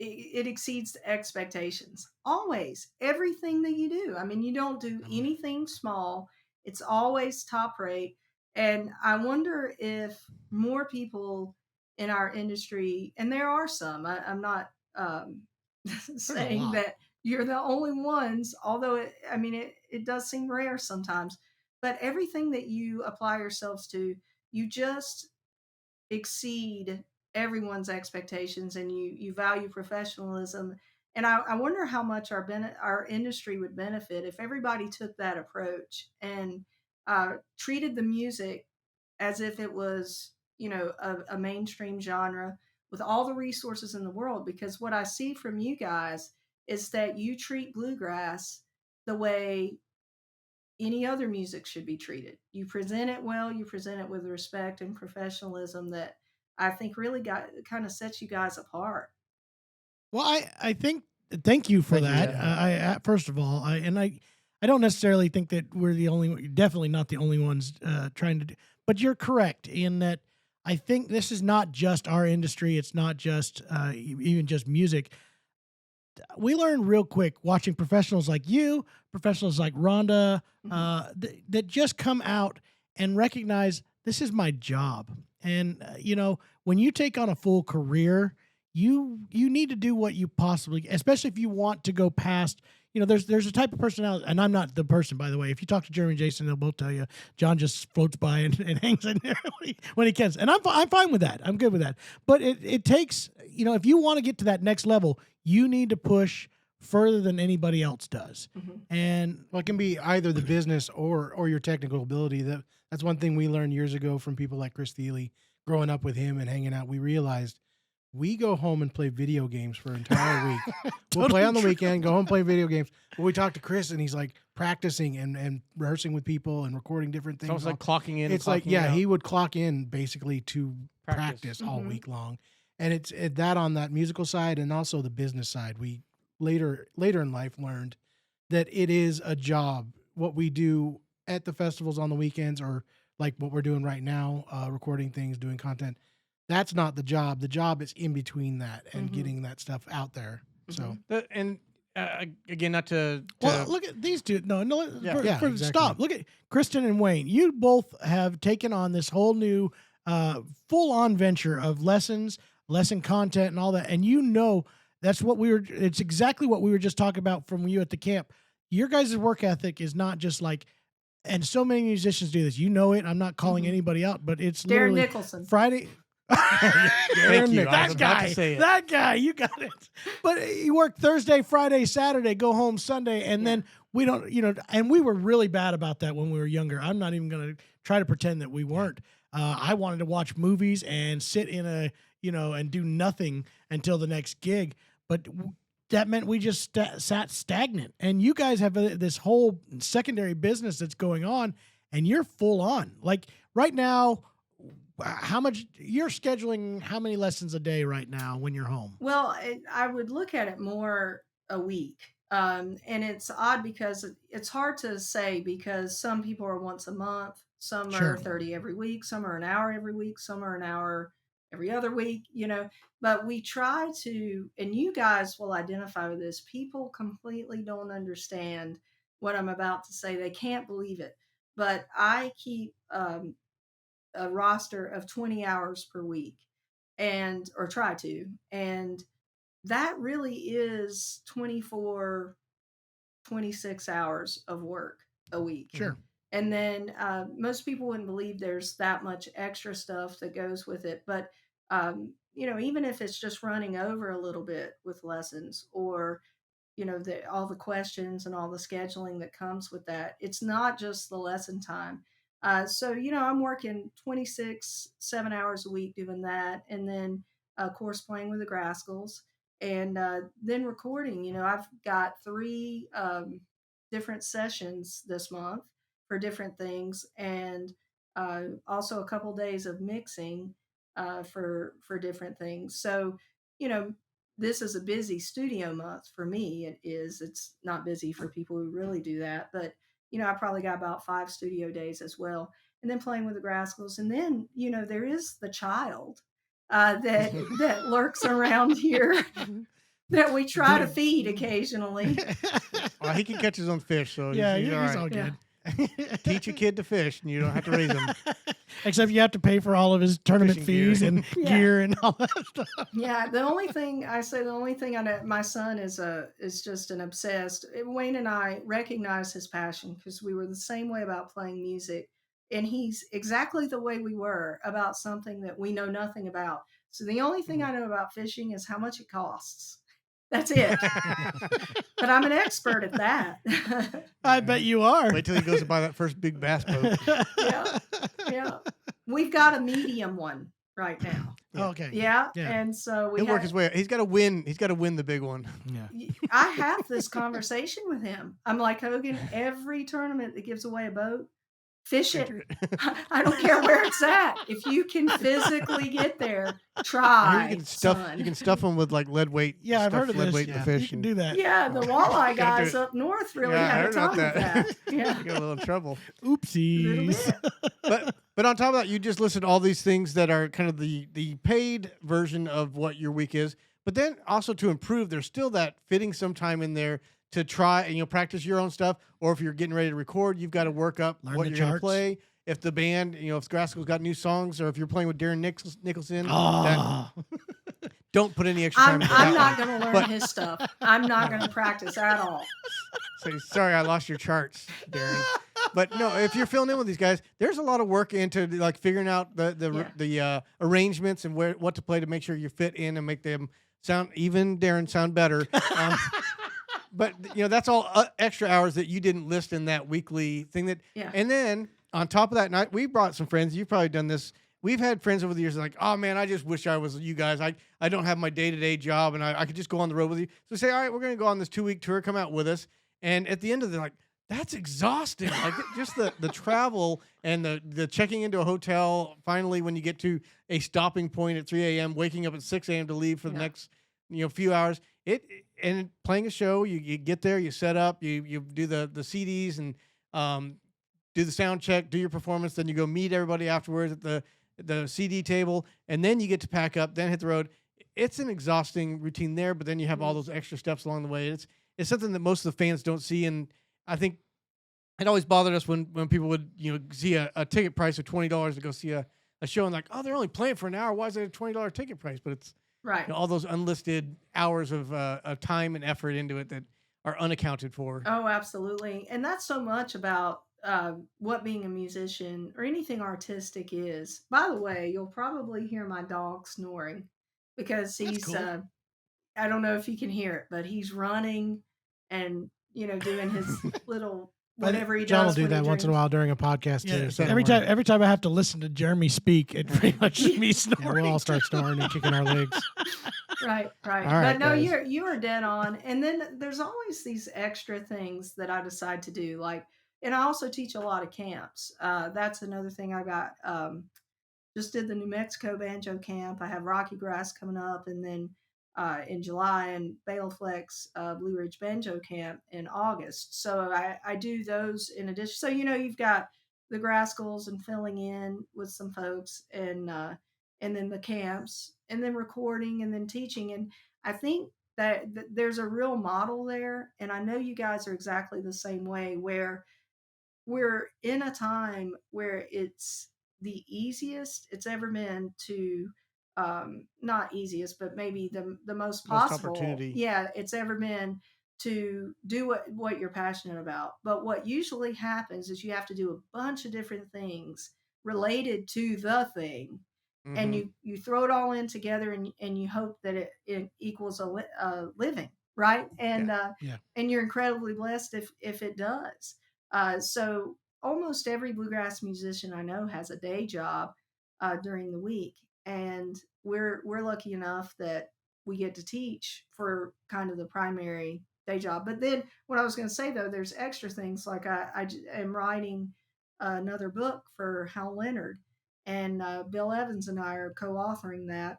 it exceeds expectations. Always. Everything that you do. I mean, you don't do anything small. It's always top rate. And I wonder if more people in our industry, and there are some, I'm not saying that you're the only ones, although it does seem rare sometimes, but everything that you apply yourselves to, you just exceed everyone's expectations and you value professionalism. And I wonder how much our industry would benefit if everybody took that approach and treated the music as if it was, a mainstream genre with all the resources in the world. Because what I see from you guys is that you treat bluegrass the way any other music should be treated. You present it well, you present it with respect and professionalism that I think really kind of sets you guys apart. Well, I think, thank you for that. First of all, I don't necessarily think that we're definitely not the only ones trying to do, but you're correct in that. I think this is not just our industry. It's not just even just music. We learned real quick watching professionals like you, professionals like Rhonda, that just come out and recognize this is my job. And, when you take on a full career, you need to do what you possibly, especially if you want to go past, there's a type of personality, and I'm not the person, by the way. If you talk to Jeremy and Jason, they'll both tell you John just floats by and hangs in there when he can. And I'm fine with that. I'm good with that. But it takes, if you want to get to that next level, you need to push further than anybody else does. And Well, it can be either the business or your technical ability. That's one thing we learned years ago from people like Chris Thiele. Growing up with him and hanging out, we realized we go home and play video games for an entire week. We'll play on the weekend, go home and play video games. But we talk to Chris, and he's like practicing and rehearsing with people and recording different things. It's almost like clocking in. It's and like, clocking yeah, out. he would clock in basically to practice all week long. And it's that on that musical side and also the business side. We later in life learned that it is a job. What we do at the festivals on the weekends, or like what we're doing right now, recording things, doing content, that's not the job. The job is in between that and getting that stuff out there. So, And again, not to well, look at these two. No, exactly. Stop. Look at Kristen and Wayne. You both have taken on this whole new full-on venture of lesson content and all that. And that's what it's exactly what we were just talking about from you at the camp. Your guys' work ethic is not just like, and so many musicians do this. You know it. I'm not calling anybody out, but it's Darren literally Nicholson. Friday. Thank you. I was about to say it. That guy, you got it. But you work Thursday, Friday, Saturday, go home Sunday, and then we don't, and we were really bad about that when we were younger. I'm not even going to try to pretend that we weren't. I wanted to watch movies and sit in and do nothing until the next gig. But that meant we just sat stagnant. And you guys have this whole secondary business that's going on, and you're full on. Like right now, how much you're scheduling? How many lessons a day right now when you're home? Well, I would look at it more a week. And it's odd because it's hard to say because some people are once a month, some Sure. are 30 every week, some are an hour every week, some are an hour every other week, but we try to, and you guys will identify with this, people completely don't understand what I'm about to say. They can't believe it, but I keep a roster of 20 hours per week or try to, and that really is 24, 26 hours of work a week. Sure. And then most people wouldn't believe there's that much extra stuff that goes with it. But, even if it's just running over a little bit with lessons or, all the questions and all the scheduling that comes with that, it's not just the lesson time. So, I'm working 26, 7 hours a week doing that. And then, of course, playing with the Graskels and then recording. I've got 3 different sessions this month for different things, and also a couple days of mixing for different things. So, this is a busy studio month for me. It is. It's not busy for people who really do that, but I probably got about 5 studio days as well, and then playing with the Graskels, and then there is the child that lurks around here. That we try to feed occasionally. Well, he can catch his own fish, so Yeah, he's all he's right. all good. Teach a kid to fish, and you don't have to raise him. Except you have to pay for all of his tournament Fishing gear. fees and Yeah. gear and all that stuff. Yeah, the only thing I know, my son is just an obsessed. Wayne and I recognize his passion because we were the same way about playing music, and he's exactly the way we were about something that we know nothing about. So the only thing I know about fishing is how much it costs. That's it. But I'm an expert at that. I bet you are. Wait till he goes to buy that first big bass boat. Yeah. We've got a medium one right now. Okay. Yeah. Yeah. And so He'll work his way. He's got to win. He's got to win the big one. Yeah. I have this conversation with him. I'm like, Hogan, every tournament that gives away a boat, Fish it. Enter it. I don't care where it's at. If you can physically get there, I hear try. you can stuff. son. You can stuff them with like lead weight. Yeah, I've stuff heard of lead this. weight in the Yeah. fish. You can and- do that. Yeah, the Oh, walleye gotta do guys it. up north really Yeah, I had a heard about time with that. Yeah, You got a little in trouble. little Oopsies. bit. But on top of that, you just listed all these things that are kind of the paid version of what your week is. But then also to improve, there's still that fitting some time in there to try and practice your own stuff. Or if you're getting ready to record, you've got to work up Learn what the you're going to charts. play. If the band, if Grascal's got new songs, or if you're playing with Darren Nicholson, Oh. don't put any extra time I'm, into I'm that not one. going to learn But- his stuff. I'm not going to practice at all. Say, sorry, I lost your charts, Darren. But no, if you're filling in with these guys, there's a lot of work into like figuring out the arrangements and what to play to make sure you fit in and make them sound Darren sound better. But that's all extra hours that you didn't list in that weekly thing. Yeah. And then on top of that, night we brought some friends. You've probably done this. We've had friends over the years like, oh man, I just wish I was you guys. I don't have my day-to-day job and I could just go on the road with you. So we say, all right, we're going to go on this 2-week tour. Come out with us. And at the end of it, like, that's exhausting. Like just the travel and the checking into a hotel. Finally, when you get to a stopping point at 3 a.m., waking up at 6 a.m. to leave for the next few hours. And playing a show, you get there, you set up, you do the CDs and do the sound check, do your performance, then you go meet everybody afterwards at the CD table, and then you get to pack up, then hit the road. It's an exhausting routine there, but then you have all those extra steps along the way. It's something that most of the fans don't see, and I think it always bothered us when people would see a ticket price of $20 to go see a show and like, oh, they're only playing for an hour. Why is it a $20 ticket price? But it's Right. all those unlisted hours of time and effort into it that are unaccounted for. Oh, absolutely. And that's so much about what being a musician or anything artistic is. By the way, you'll probably hear my dog snoring because he's, cool. I don't know if you can hear it, but he's running and, doing his little whatever he John will does. do when he that once in a dreams. while during a podcast Yeah, too. so every don't worry. time I have to listen to Jeremy speak, it pretty much is me Yeah, snoring. we'll all start snoring and kicking our legs. Right. All But right, no, guys. you are dead on. And then there's always these extra things that I decide to do. And I also teach a lot of camps. That's another thing I got. Just did the New Mexico Banjo Camp. I have Rocky Grass coming up, and then in July, and Baleflex Blue Ridge Banjo Camp in August. So I do those in addition. So you've got the Graskels and filling in with some folks, and then the camps, and then recording, and then teaching. And I think that there's a real model there, and I know you guys are exactly the same way, where we're in a time where it's the easiest it's ever been to not easiest, but maybe the most possible opportunity. it's ever been to do what you're passionate about. But what usually happens is you have to do a bunch of different things related to the thing, and you throw it all in together, and you hope that it equals a living, right? And Yeah. and you're incredibly blessed if it does. So almost every bluegrass musician I know has a day job during the week, and we're lucky enough that we get to teach for kind of the primary day job. But then what I was going to say though, there's extra things like I am writing another book for Hal Leonard, and Bill Evans and I are co-authoring that,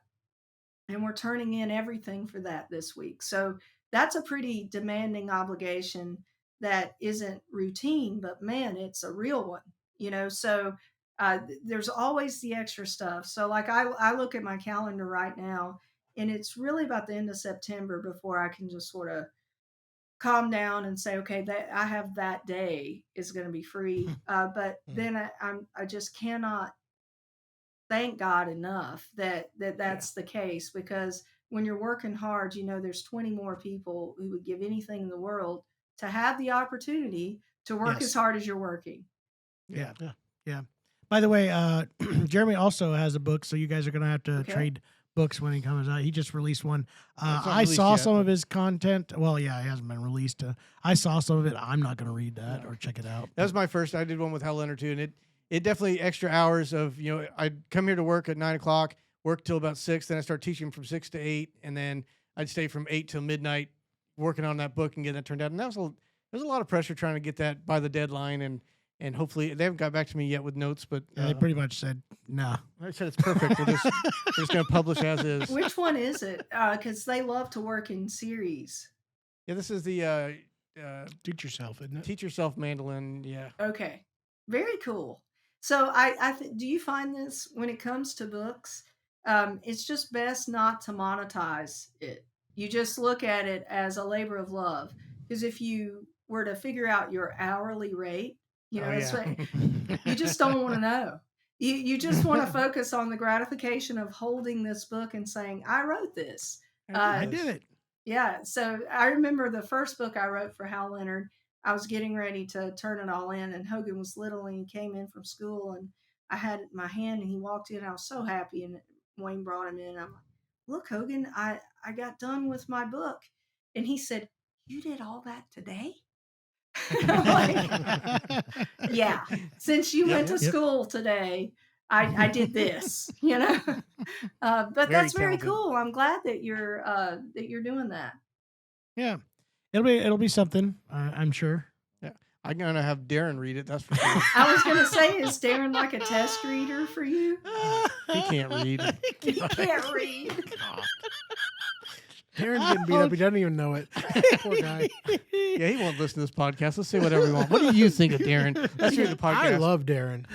and we're turning in everything for that this week. So that's a pretty demanding obligation that isn't routine, but man, it's a real one. So there's always the extra stuff. So like I look at my calendar right now, and it's really about the end of September before I can just sort of calm down and say, okay, that I have that day is going to be free. But then I just cannot thank God enough that's the case, because when you're working hard, there's 20 more people who would give anything in the world to have the opportunity to work Yes. as hard as you're working. Yeah. Yeah. Yeah. By the way, Jeremy also has a book, so you guys are going to have to Okay. trade books when he comes out. He just released one. It's not I released saw yet, some but- of his content. Well, yeah, it hasn't been released. I saw some of it. I'm not going to read that or check it out. That was my first. I did one with Hal Leonard too, and it definitely extra hours of I'd come here to work at 9 o'clock, work till about 6, then I start teaching from 6 to 8, and then I'd stay from 8 till midnight working on that book and getting that turned out. And there's a lot of pressure trying to get that by the deadline, and and hopefully they haven't got back to me yet with notes, but They pretty much said, nah. I said it's perfect. We're just going to publish as is. Which one is it? Because they love to work in series. Yeah, this is the Teach yourself, isn't it? Teach Yourself Mandolin. Yeah. Okay, very cool. So do you find this when it comes to books? It's just best not to monetize it. You just look at it as a labor of love. Because if you were to figure out your hourly rate, that's what, you just don't want to know. You just want to focus on the gratification of holding this book and saying, I wrote this. I did it. Yeah. So I remember the first book I wrote for Hal Leonard. I was getting ready to turn it all in, and Hogan was little, and he came in from school, and I had it in my hand, and he walked in. I was so happy, and Wayne brought him in. I'm like, look, Hogan, I got done with my book. And he said, you did all that today? I'm like, yeah, since you went to school today, I did this, but that's very cool. I'm glad that you're doing that. Yeah, it'll be something. I'm sure. Yeah, I'm gonna have Darren read it. That's for sure. I was gonna say, is Darren like a test reader for you? He can't read. He can't read. Darren's getting beat up. He doesn't even know it. Poor guy. Yeah, he won't listen to this podcast. Let's say whatever we want. What do you think of Darren? Let's hear the podcast. I love Darren.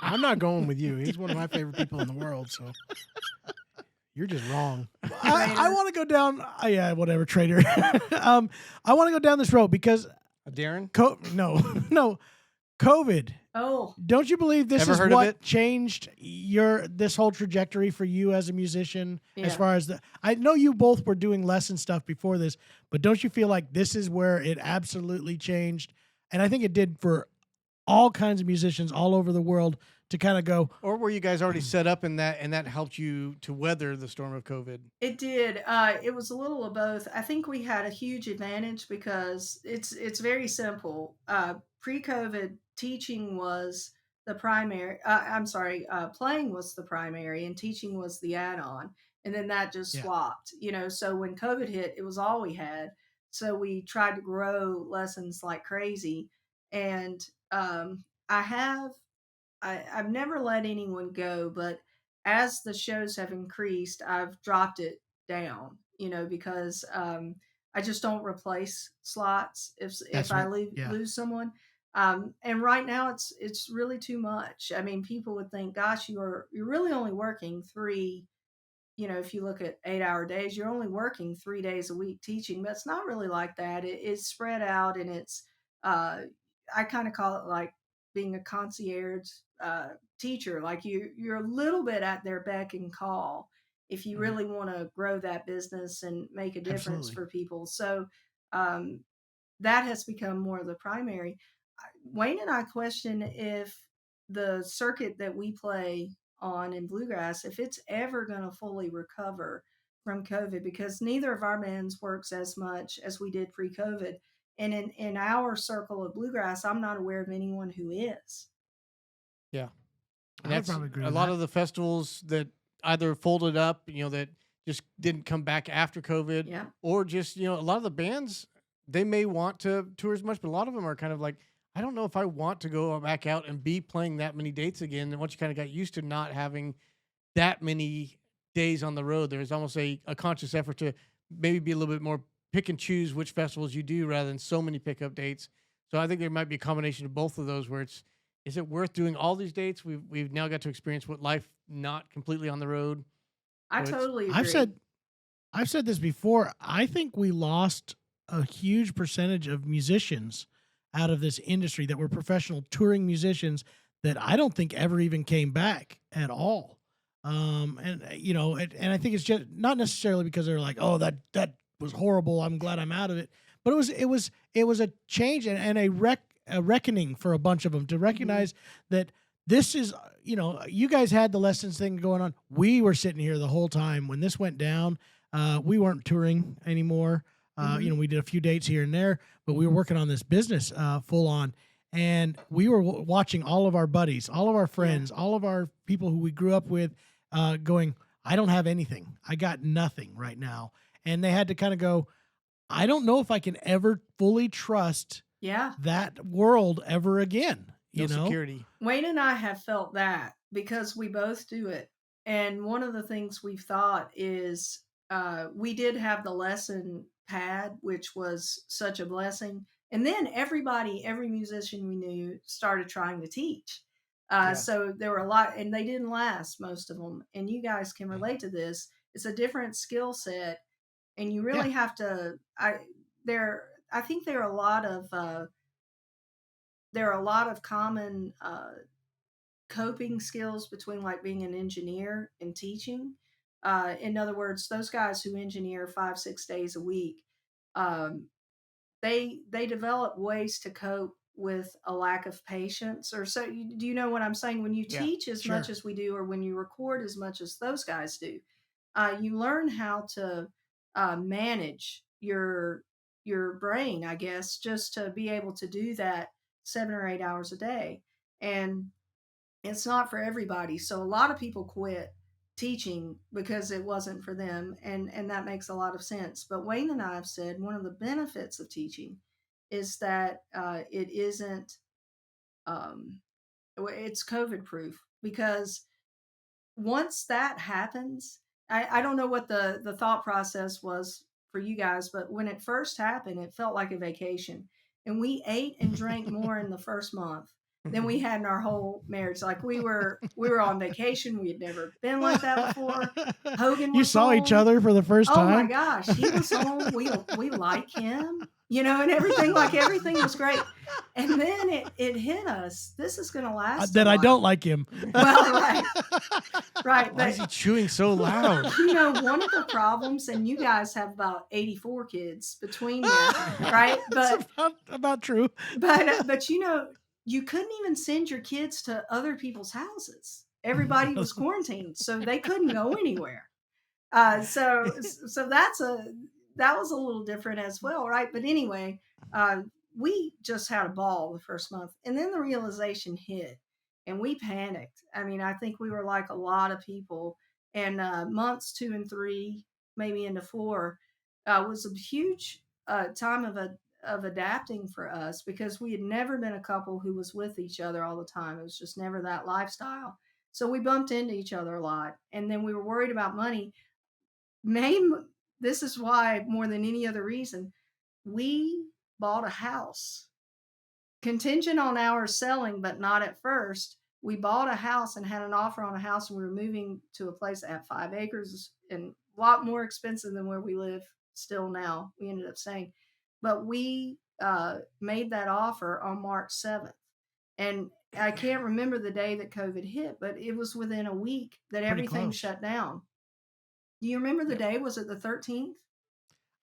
I'm not going with you. He's one of my favorite people in the world. So you're just wrong. I want to go down. Yeah, whatever, traitor. I want to go down this road because Darren. No, COVID. Oh, Don't you believe this Ever is heard of what it? changed this whole trajectory for you as a musician? Yeah. As far as I know you both were doing lesson stuff before this, but don't you feel like this is where it absolutely changed? And I think it did for all kinds of musicians all over the world to kind of go. Or were you guys already set up in that, and that helped you to weather the storm of COVID? it did. It was a little of both. I think we had a huge advantage because it's very simple. Pre-COVID, teaching was the primary. Playing was the primary, and teaching was the add-on. And then that just swapped. So when COVID hit, it was all we had. So we tried to grow lessons like crazy. And I've never let anyone go, but as the shows have increased, I've dropped it down, because I just don't replace slots if I lose someone. And right now it's really too much. I mean, people would think, gosh, you're really only working 3, if you look at 8-hour days, you're only working 3 days a week teaching, but it's not really like that. It's spread out, and it's, I kind of call it like being a concierge teacher. Like you're a little bit at their beck and call if you really want to grow that business and make a difference for people. So that has become more of the primary. Wayne and I question if the circuit that we play on in bluegrass, if it's ever going to fully recover from COVID, because neither of our bands works as much as we did pre-COVID. And in our circle of bluegrass, I'm not aware of anyone who is. Yeah. I would probably agree a with lot that. of the festivals that either folded up, that just didn't come back after COVID, Yeah. or just, a lot of the bands, they may want to tour as much, but a lot of them are kind of like, I don't know if I want to go back out and be playing that many dates again. And once you kind of got used to not having that many days on the road, there's almost a conscious effort to maybe be a little bit more pick and choose which festivals you do rather than so many pickup dates. So I think there might be a combination of both of those where is it worth doing all these dates? We've now got to experience what life not completely on the road. I So totally agree. I've said this before. I think we lost a huge percentage of musicians out of this industry that were professional touring musicians that I don't think ever even came back at all. And I think it's just not necessarily because they're like, oh, that was horrible, I'm glad I'm out of it. But it was a change and a reckoning for a bunch of them to recognize that this is, you guys had the lessons thing going on. We were sitting here the whole time when this went down. We weren't touring anymore. We did a few dates here and there, but we were working on this business full on. And we were watching all of our buddies, all of our friends, all of our people who we grew up with going, I don't have anything. I got nothing right now. And they had to kind of go, I don't know if I can ever fully trust that world ever again. No You know, security. Wayne and I have felt that because we both do it. And one of the things we've thought is we did have the lesson pad, which was such a blessing. And then every musician we knew started trying to teach. So there were a lot, and they didn't last, most of them. And you guys can relate to this. It's a different skill set, and you really have to. I think there are a lot of common coping skills between like being an engineer and teaching. In other words, those guys who engineer 5-6 days a week, um, they develop ways to cope with a lack of patience. Or so, do you know what I'm saying? When you teach as much as we do, or when you record as much as those guys do, you learn how to manage your brain, I guess, just to be able to do that 7 or 8 hours a day. And it's not for everybody. So a lot of people quit teaching because it wasn't for them, and that makes a lot of sense. But Wayne and I have said one of the benefits of teaching is that it isn't it's COVID proof, because once that happens, I don't know what the thought process was for you guys, but when it first happened, it felt like a vacation. And we ate and drank more in the first month than we had in our whole marriage. Like we were on vacation. We had never been like that before. Hogan was you saw each home. other for the first Oh time. my gosh, he was home. We like him, and everything. Like everything was great. And then it hit us. This is going to last. That a I while. don't like him. Well, right. Why is he chewing so loud? One of the problems, and you guys have about 84 kids between you, right? But That's about true. but you couldn't even send your kids to other people's houses. Everybody was quarantined, so they couldn't go anywhere. So that was a little different as well, right? But anyway, we just had a ball the first month, and then the realization hit, and we panicked. I mean, I think we were like a lot of people, and months 2 and 3, maybe into 4, was a huge time of adapting for us, because we had never been a couple who was with each other all the time. It was just never that lifestyle. So we bumped into each other a lot, and then we were worried about money. This is why, more than any other reason, we bought a house contingent on our selling, but not at first. We bought a house and had an offer on a house, and we were moving to a place that had 5 acres and a lot more expensive than where we live still now. We ended up staying, but we made that offer on March 7th. And I can't remember the day that COVID hit, but it was within a week that everything shut down. Do you remember the day? Was it the 13th?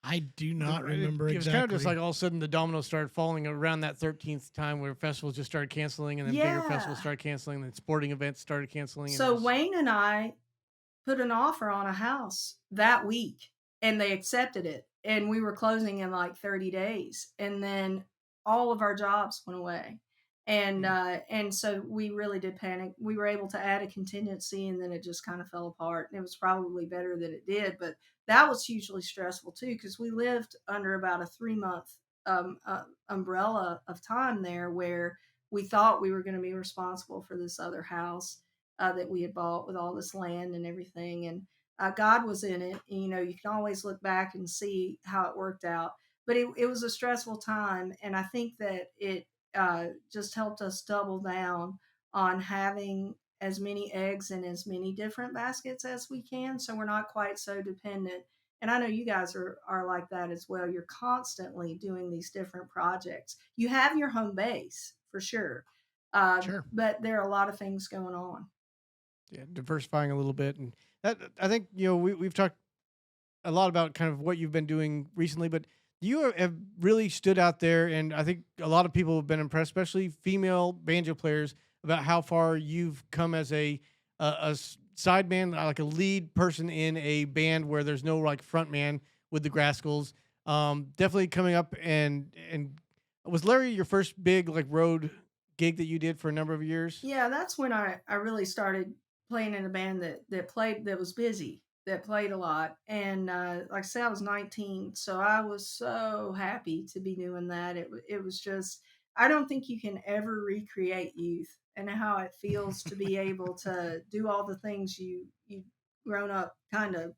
I do not remember It was exactly. kind of just like all of a sudden the dominoes started falling around that 13th time, where festivals just started canceling, and then bigger festivals started canceling, and then sporting events started canceling. So Wayne and I put an offer on a house that week, and they accepted it, and we were closing in like 30 days, and then all of our jobs went away. And so we really did panic. We were able to add a contingency, and then it just kind of fell apart. And it was probably better that it did, but that was hugely stressful too, because we lived under about a 3-month umbrella of time there, where we thought we were going to be responsible for this other house that we had bought with all this land and everything. And God was in it. And, you can always look back and see how it worked out. But it was a stressful time, and I think that it just helped us double down on having as many eggs in as many different baskets as we can, so we're not quite so dependent. And I know you guys are like that as well. You're constantly doing these different projects. You have your home base for sure, but there are a lot of things going on. Yeah, diversifying a little bit, and that, I think, we've talked a lot about kind of what you've been doing recently, but you have really stood out there, and I think a lot of people have been impressed, especially female banjo players, about how far you've come as a side man, like a lead person in a band where there's no like front man with the Grascals. Definitely coming up, and was Larry your first big like road gig that you did for a number of years? Yeah, that's when I really started playing in a band that was busy. that played a lot. And like I said, I was 19, so I was so happy to be doing that. It was just, I don't think you can ever recreate youth and how it feels to be able to do all the things you grown up kind of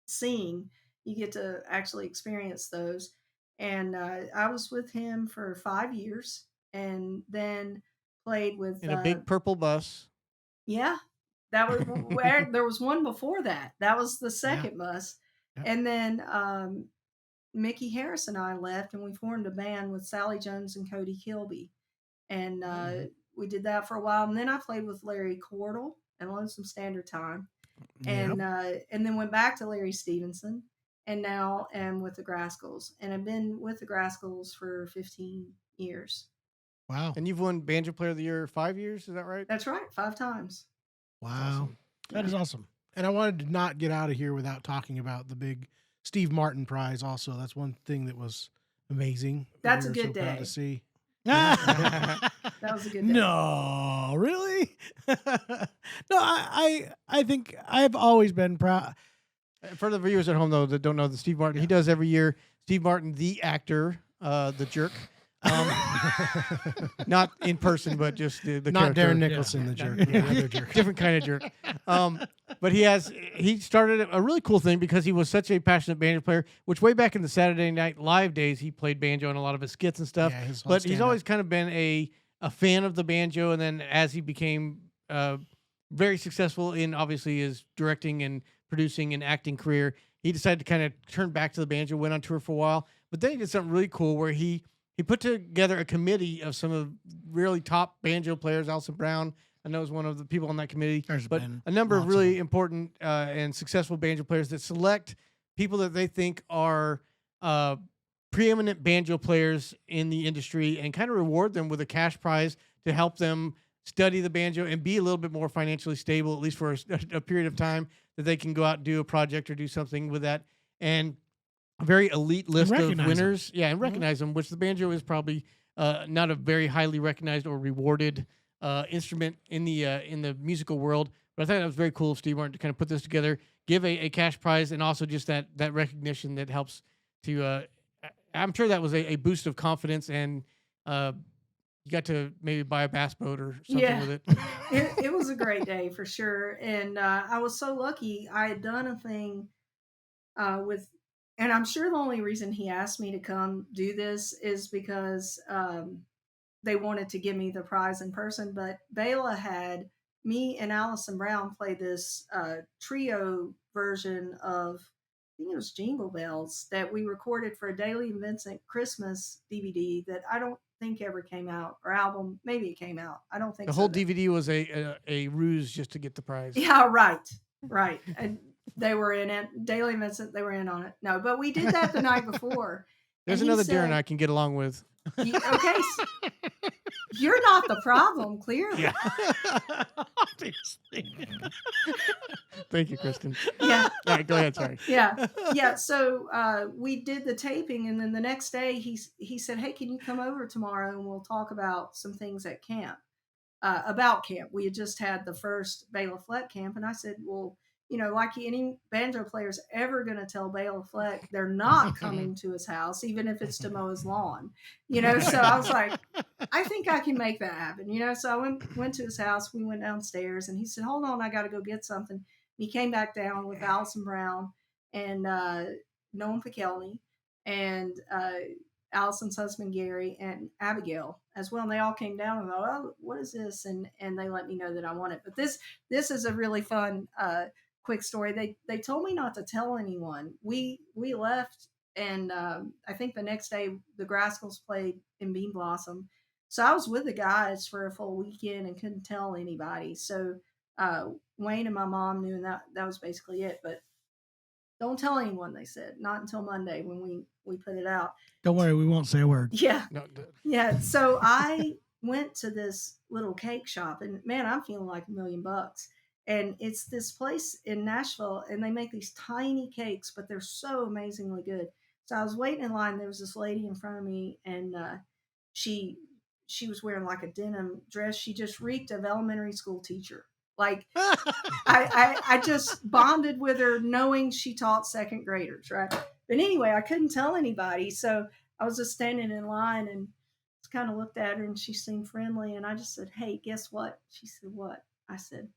seeing. You get to actually experience those. And I was with him for 5 years, and then played with In a big purple bus. yeah, that was where there was one before that. That was the second bus. Yep. And then Mickey Harris and I left, and we formed a band with Sally Jones and Cody Kilby. And we did that for a while. And then I played with Larry Cordell and Lonesome Standard Time. And then went back to Larry Stevenson, and now am with the Grascals. And I've been with the Grascals for 15 years. Wow. And you've won Banjo Player of the Year 5 years, is that right? That's right, 5 times. Wow. Awesome. That is awesome. And I wanted to not get out of here without talking about the big Steve Martin Prize also. That's one thing that was amazing. That's We a were good so proud day. to see. That was a good day. No, really? No, I think I've always been proud. For the viewers at home, though, that don't know the Steve Martin, he does every year. Steve Martin, the actor, the jerk. Not in person, but just the Not character. Darren Nicholson, the jerk. Yeah. The other jerk. Different kind of jerk. But he started a really cool thing because he was such a passionate banjo player, which way back in the Saturday Night Live days, he played banjo in a lot of his skits and stuff. Yeah, his whole But he's stand-up. always kind of been a fan of the banjo. And then as he became very successful in obviously his directing and producing and acting career, he decided to kind of turn back to the banjo, went on tour for a while. But then he did something really cool where he put together a committee of some of really top banjo players. Allison Brown, I know, is one of the people on that committee. There's But been a number of lots of really them. important and successful banjo players that select people that they think are preeminent banjo players in the industry and kind of reward them with a cash prize to help them study the banjo and be a little bit more financially stable, at least for a period of time, that they can go out and do a project or do something with that. And a very elite list of recognize 'em. winners. Yeah, and recognize them, which the banjo is probably not a very highly recognized or rewarded instrument in the musical world. But I thought that was very cool of Steve Martin to kind of put this together, give a cash prize, and also just that recognition that helps to. I'm sure that was a boost of confidence, and you got to maybe buy a bass boat or something with it. It was a great day for sure. And I was so lucky. I had done a thing with, and I'm sure the only reason he asked me to come do this is because they wanted to give me the prize in person. But Bela had me and Allison Brown play this trio version of, I think it was Jingle Bells, that we recorded for a Daily and Vincent Christmas DVD that I don't think ever came out, or album. Maybe it came out. I don't think The so, whole though. DVD was a ruse just to get the prize. Yeah, right. And they were in it. Daily and Vincent, they were in on it. No, but we did that the night before. There's And he another said, Darren I can get along with. Okay, you're not the problem, clearly. Yeah. Obviously. Thank you, Kristen. Yeah. All right, go ahead. Sorry. Yeah. So we did the taping, and then the next day he said, "Hey, can you come over tomorrow and we'll talk about some things at camp, about camp." We had just had the first Bela Fleck camp, and I said, "Well, like any banjo player's ever going to tell Bela Fleck they're not coming to his house, even if it's to mow his lawn." So I was like, I think I can make that happen. So I went to his house. We went downstairs, and he said, "Hold on, I got to go get something." He came back down with Allison Brown and Noam Fikelny and Allison's husband Gary and Abigail as well. And they all came down and go, "Oh, what is this?" And they let me know that I want it. But this is a really fun quick story. They told me not to tell anyone. We left, and I think the next day the Grascals played in Bean Blossom. So I was with the guys for a full weekend and couldn't tell anybody. So Wayne and my mom knew, and that was basically it. But don't tell anyone, they said. Not until Monday when we put it out. Don't worry, we won't say a word. Yeah. No, Yeah. So I went to this little cake shop, and man, I'm feeling like $1 million. And it's this place in Nashville, and they make these tiny cakes, but they're so amazingly good. So I was waiting in line. There was this lady in front of me, and she was wearing like a denim dress. She just reeked of elementary school teacher. Like I just bonded with her knowing she taught second graders, right? But anyway, I couldn't tell anybody. So I was just standing in line and just kind of looked at her and she seemed friendly. And I just said, hey, guess what? She said, what? I said,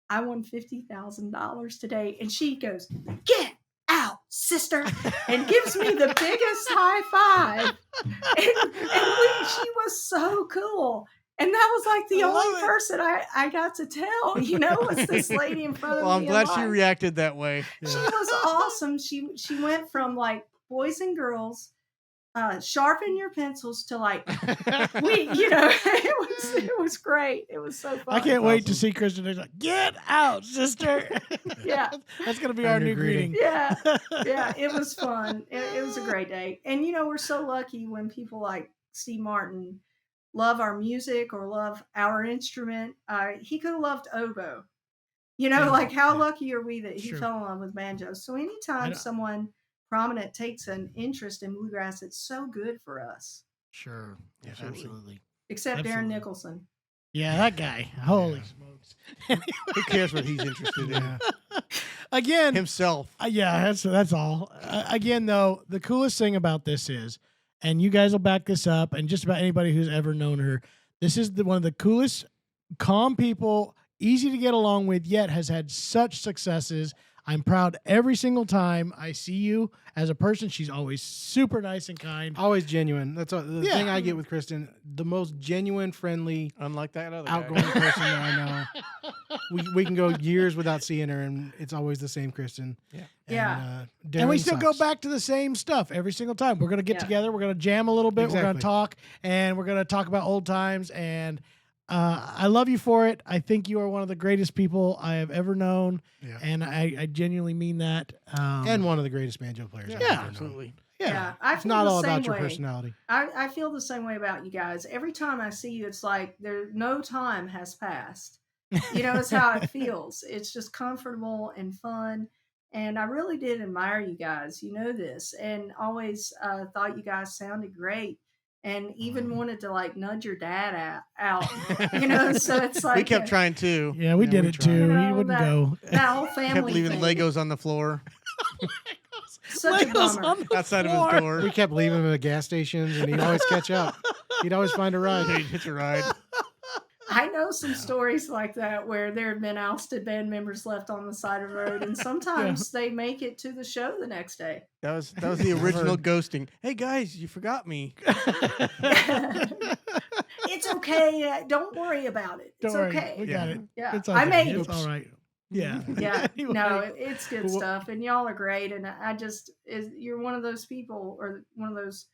I won $50,000 today. And she goes, get out, sister, and gives me the biggest high five. And she was so cool. And that was like the only person I got to tell, was this lady in front of me. Well, I'm glad in she line. reacted that way. She was awesome. She went from like boys and girls, sharpen your pencils to like it was great. It was so fun. I can't wait to see Kristen. Like, get out, sister. Yeah, that's gonna be our new greeting. Yeah, it was fun. It was a great day, and we're so lucky when people like Steve Martin love our music or love our instrument. He could have loved oboe. Like how lucky are we that he fell in love with banjo? So anytime someone prominent takes an interest in bluegrass, it's so good for us. Sure. Yeah, absolutely. Except Darren Nicholson. Yeah, that guy. Holy smokes. Who cares what he's interested in? Again, Himself. Yeah, that's all. Again, though, the coolest thing about this is, and you guys will back this up, and just about anybody who's ever known her, this is one of the coolest, calm people, easy to get along with, yet has had such successes. I'm proud every single time I see you as a person. She's always super nice and kind. Always genuine. That's the thing I get with Kristen. The most genuine, friendly, unlike that other outgoing guy. person that I know. We can go years without seeing her, and it's always the same Kristen. Yeah. And, and we Darren still sucks. go back to the same stuff every single time. We're going to get together. We're going to jam a little bit. We're going to talk, and we're going to talk about old times. And I love you for it. I think you are one of the greatest people I have ever known. Yeah. And I genuinely mean that. And one of the greatest banjo players. I've ever known. Absolutely. Yeah, I It's feel not the all same about your way. personality. I feel the same way about you guys. Every time I see you, it's like no time has passed. It's how it feels. It's just comfortable and fun. And I really did admire you guys. You know this, and always thought you guys sounded great. And even wanted to like nudge your dad out, So it's like We kept trying too. Yeah, we did it too. He wouldn't go. That whole family Kept leaving thing. Legos on the floor Such a Legos bummer. on the outside of floor. his door. We kept leaving him at gas stations, and he'd always catch up. He'd always find a ride. He'd hitch a ride. I know some stories like that where there have been ousted band members left on the side of the road, and sometimes they make it to the show the next day. That was the original ghosting. Hey guys, you forgot me. It's okay. Don't worry about it. It's Don't worry. okay. We got it. Yeah, It's I okay. made It's it. all right. Yeah. Yeah, Anyway. no, it's good stuff, and y'all are great. And you're one of those people, or one of those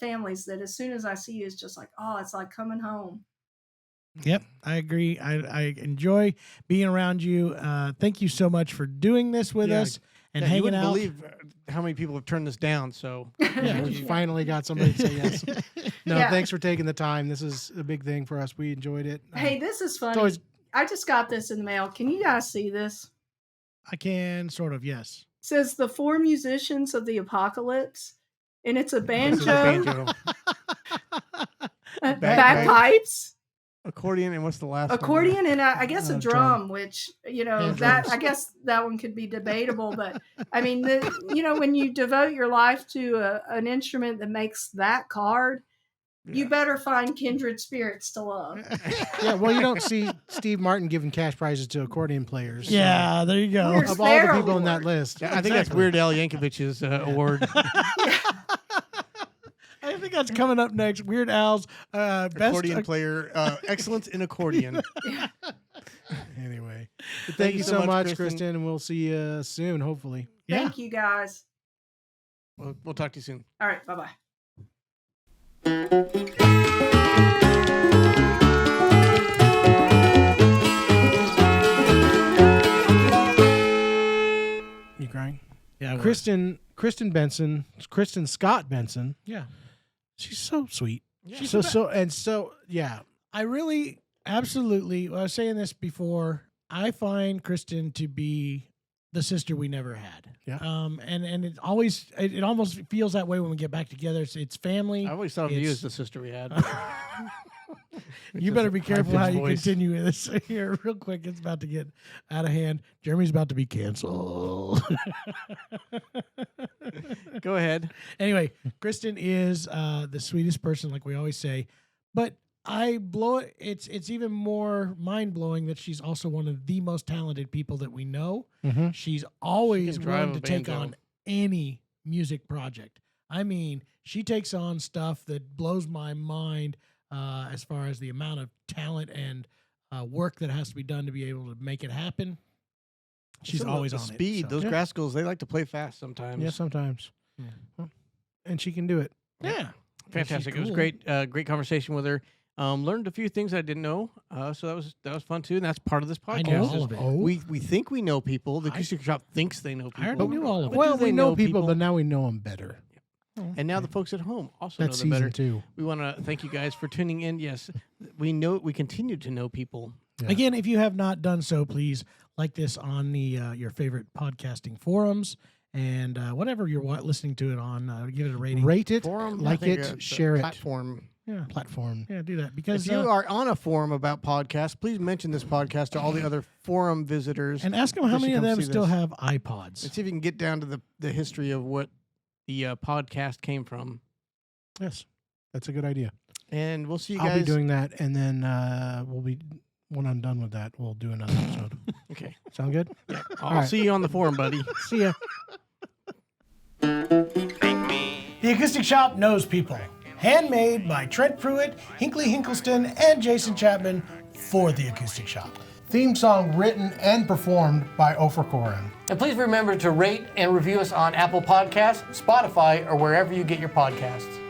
families that as soon as I see you, it's just like, oh, it's like coming home. Yep, I agree. I enjoy being around you. Thank you so much for doing this with us and You hanging wouldn't out. believe how many people have turned this down. So Yeah, we finally got somebody to say yes. No, Yeah. thanks for taking the time. This is a big thing for us. We enjoyed it. Hey, this is funny. always- I just got this in the mail. Can you guys see this? I can sort of, yes. It says the 4 musicians of the apocalypse, and it's a this is banjo, a banjo, bagpipes, accordion, and what's the last one? accordion, and I guess a drum. drum, which And that drums. I guess that one could be debatable, but I mean, when you devote your life to an instrument that makes that card, you better find kindred spirits to love. Yeah, well, you don't see Steve Martin giving cash prizes to accordion players. so- Yeah, there you go. Where's Of all their the people on that award? list. I think that's Weird Al Yankovic's award. I think that's coming up next. Weird Al's best Accordion player, excellence in accordion. Anyway, thank you so much, Kristen, and we'll see you soon, hopefully. Yeah. Thank you, guys. We'll talk to you soon. All right, bye-bye. You crying? Yeah, I was. Kristen Benson, Kristen Scott Benson. Yeah. She's so sweet. Yeah. She's so yeah. I really, absolutely, I was saying this before, I find Kristen to be the sister we never had. Yeah. And it always, it almost feels that way when we get back together. It's family. I always thought of you It's- as the sister we had. You better be careful how you voice. continue this here real quick. It's about to get out of hand. Jeremy's about to be canceled. Go ahead. Anyway, Kristen is the sweetest person, like we always say. But it's even more mind blowing that she's also one of the most talented people that we know. Mm-hmm. She's always She can drive willing a to take banjo. on any music project. I mean, she takes on stuff that blows my mind as far as the amount of talent and work that has to be done to be able to make it happen. She's Some of always the on speed. it. so- Those Yeah. grass schools, they like to play fast sometimes. Yeah, sometimes. Yeah. Well, and she can do it. Yeah. Fantastic. It was cool. great. Great conversation with her. Learned a few things I didn't know. So that was fun too. And that's part of this I podcast. know is all of it. We think we know people. The acoustic shop thinks they know people. I already knew all of it. But Well, do they we know people, but now we know them better. and now the folks at home also That's know them season better. 2. We want to thank you guys for tuning in. Yes, we continue to know people. Yeah. Again, if you have not done so, please like this on the your favorite podcasting forums and whatever you're listening to it on. Give it a rating. Rate it, Forum, I like think, it, it's a share it. platform. Yeah, Platform. yeah, do that because If you are on a forum about podcasts, please mention this podcast to all the other forum visitors. and ask them how Just to many of come them see still this. have iPods. Let's see if you can get down to the history of what the podcast came from. Yes, that's a good idea. And we'll see you I'll guys. be doing that, and then when I'm done with that, we'll do another episode. Okay. Sound good? I'll right. see you on the forum, buddy. See ya. The Acoustic Shop Knows People. Handmade by Trent Pruitt, Hinkley Hinkleston, and Jason Chapman for the Acoustic Shop. Theme song written and performed by Ofer Koren. And please remember to rate and review us on Apple Podcasts, Spotify, or wherever you get your podcasts.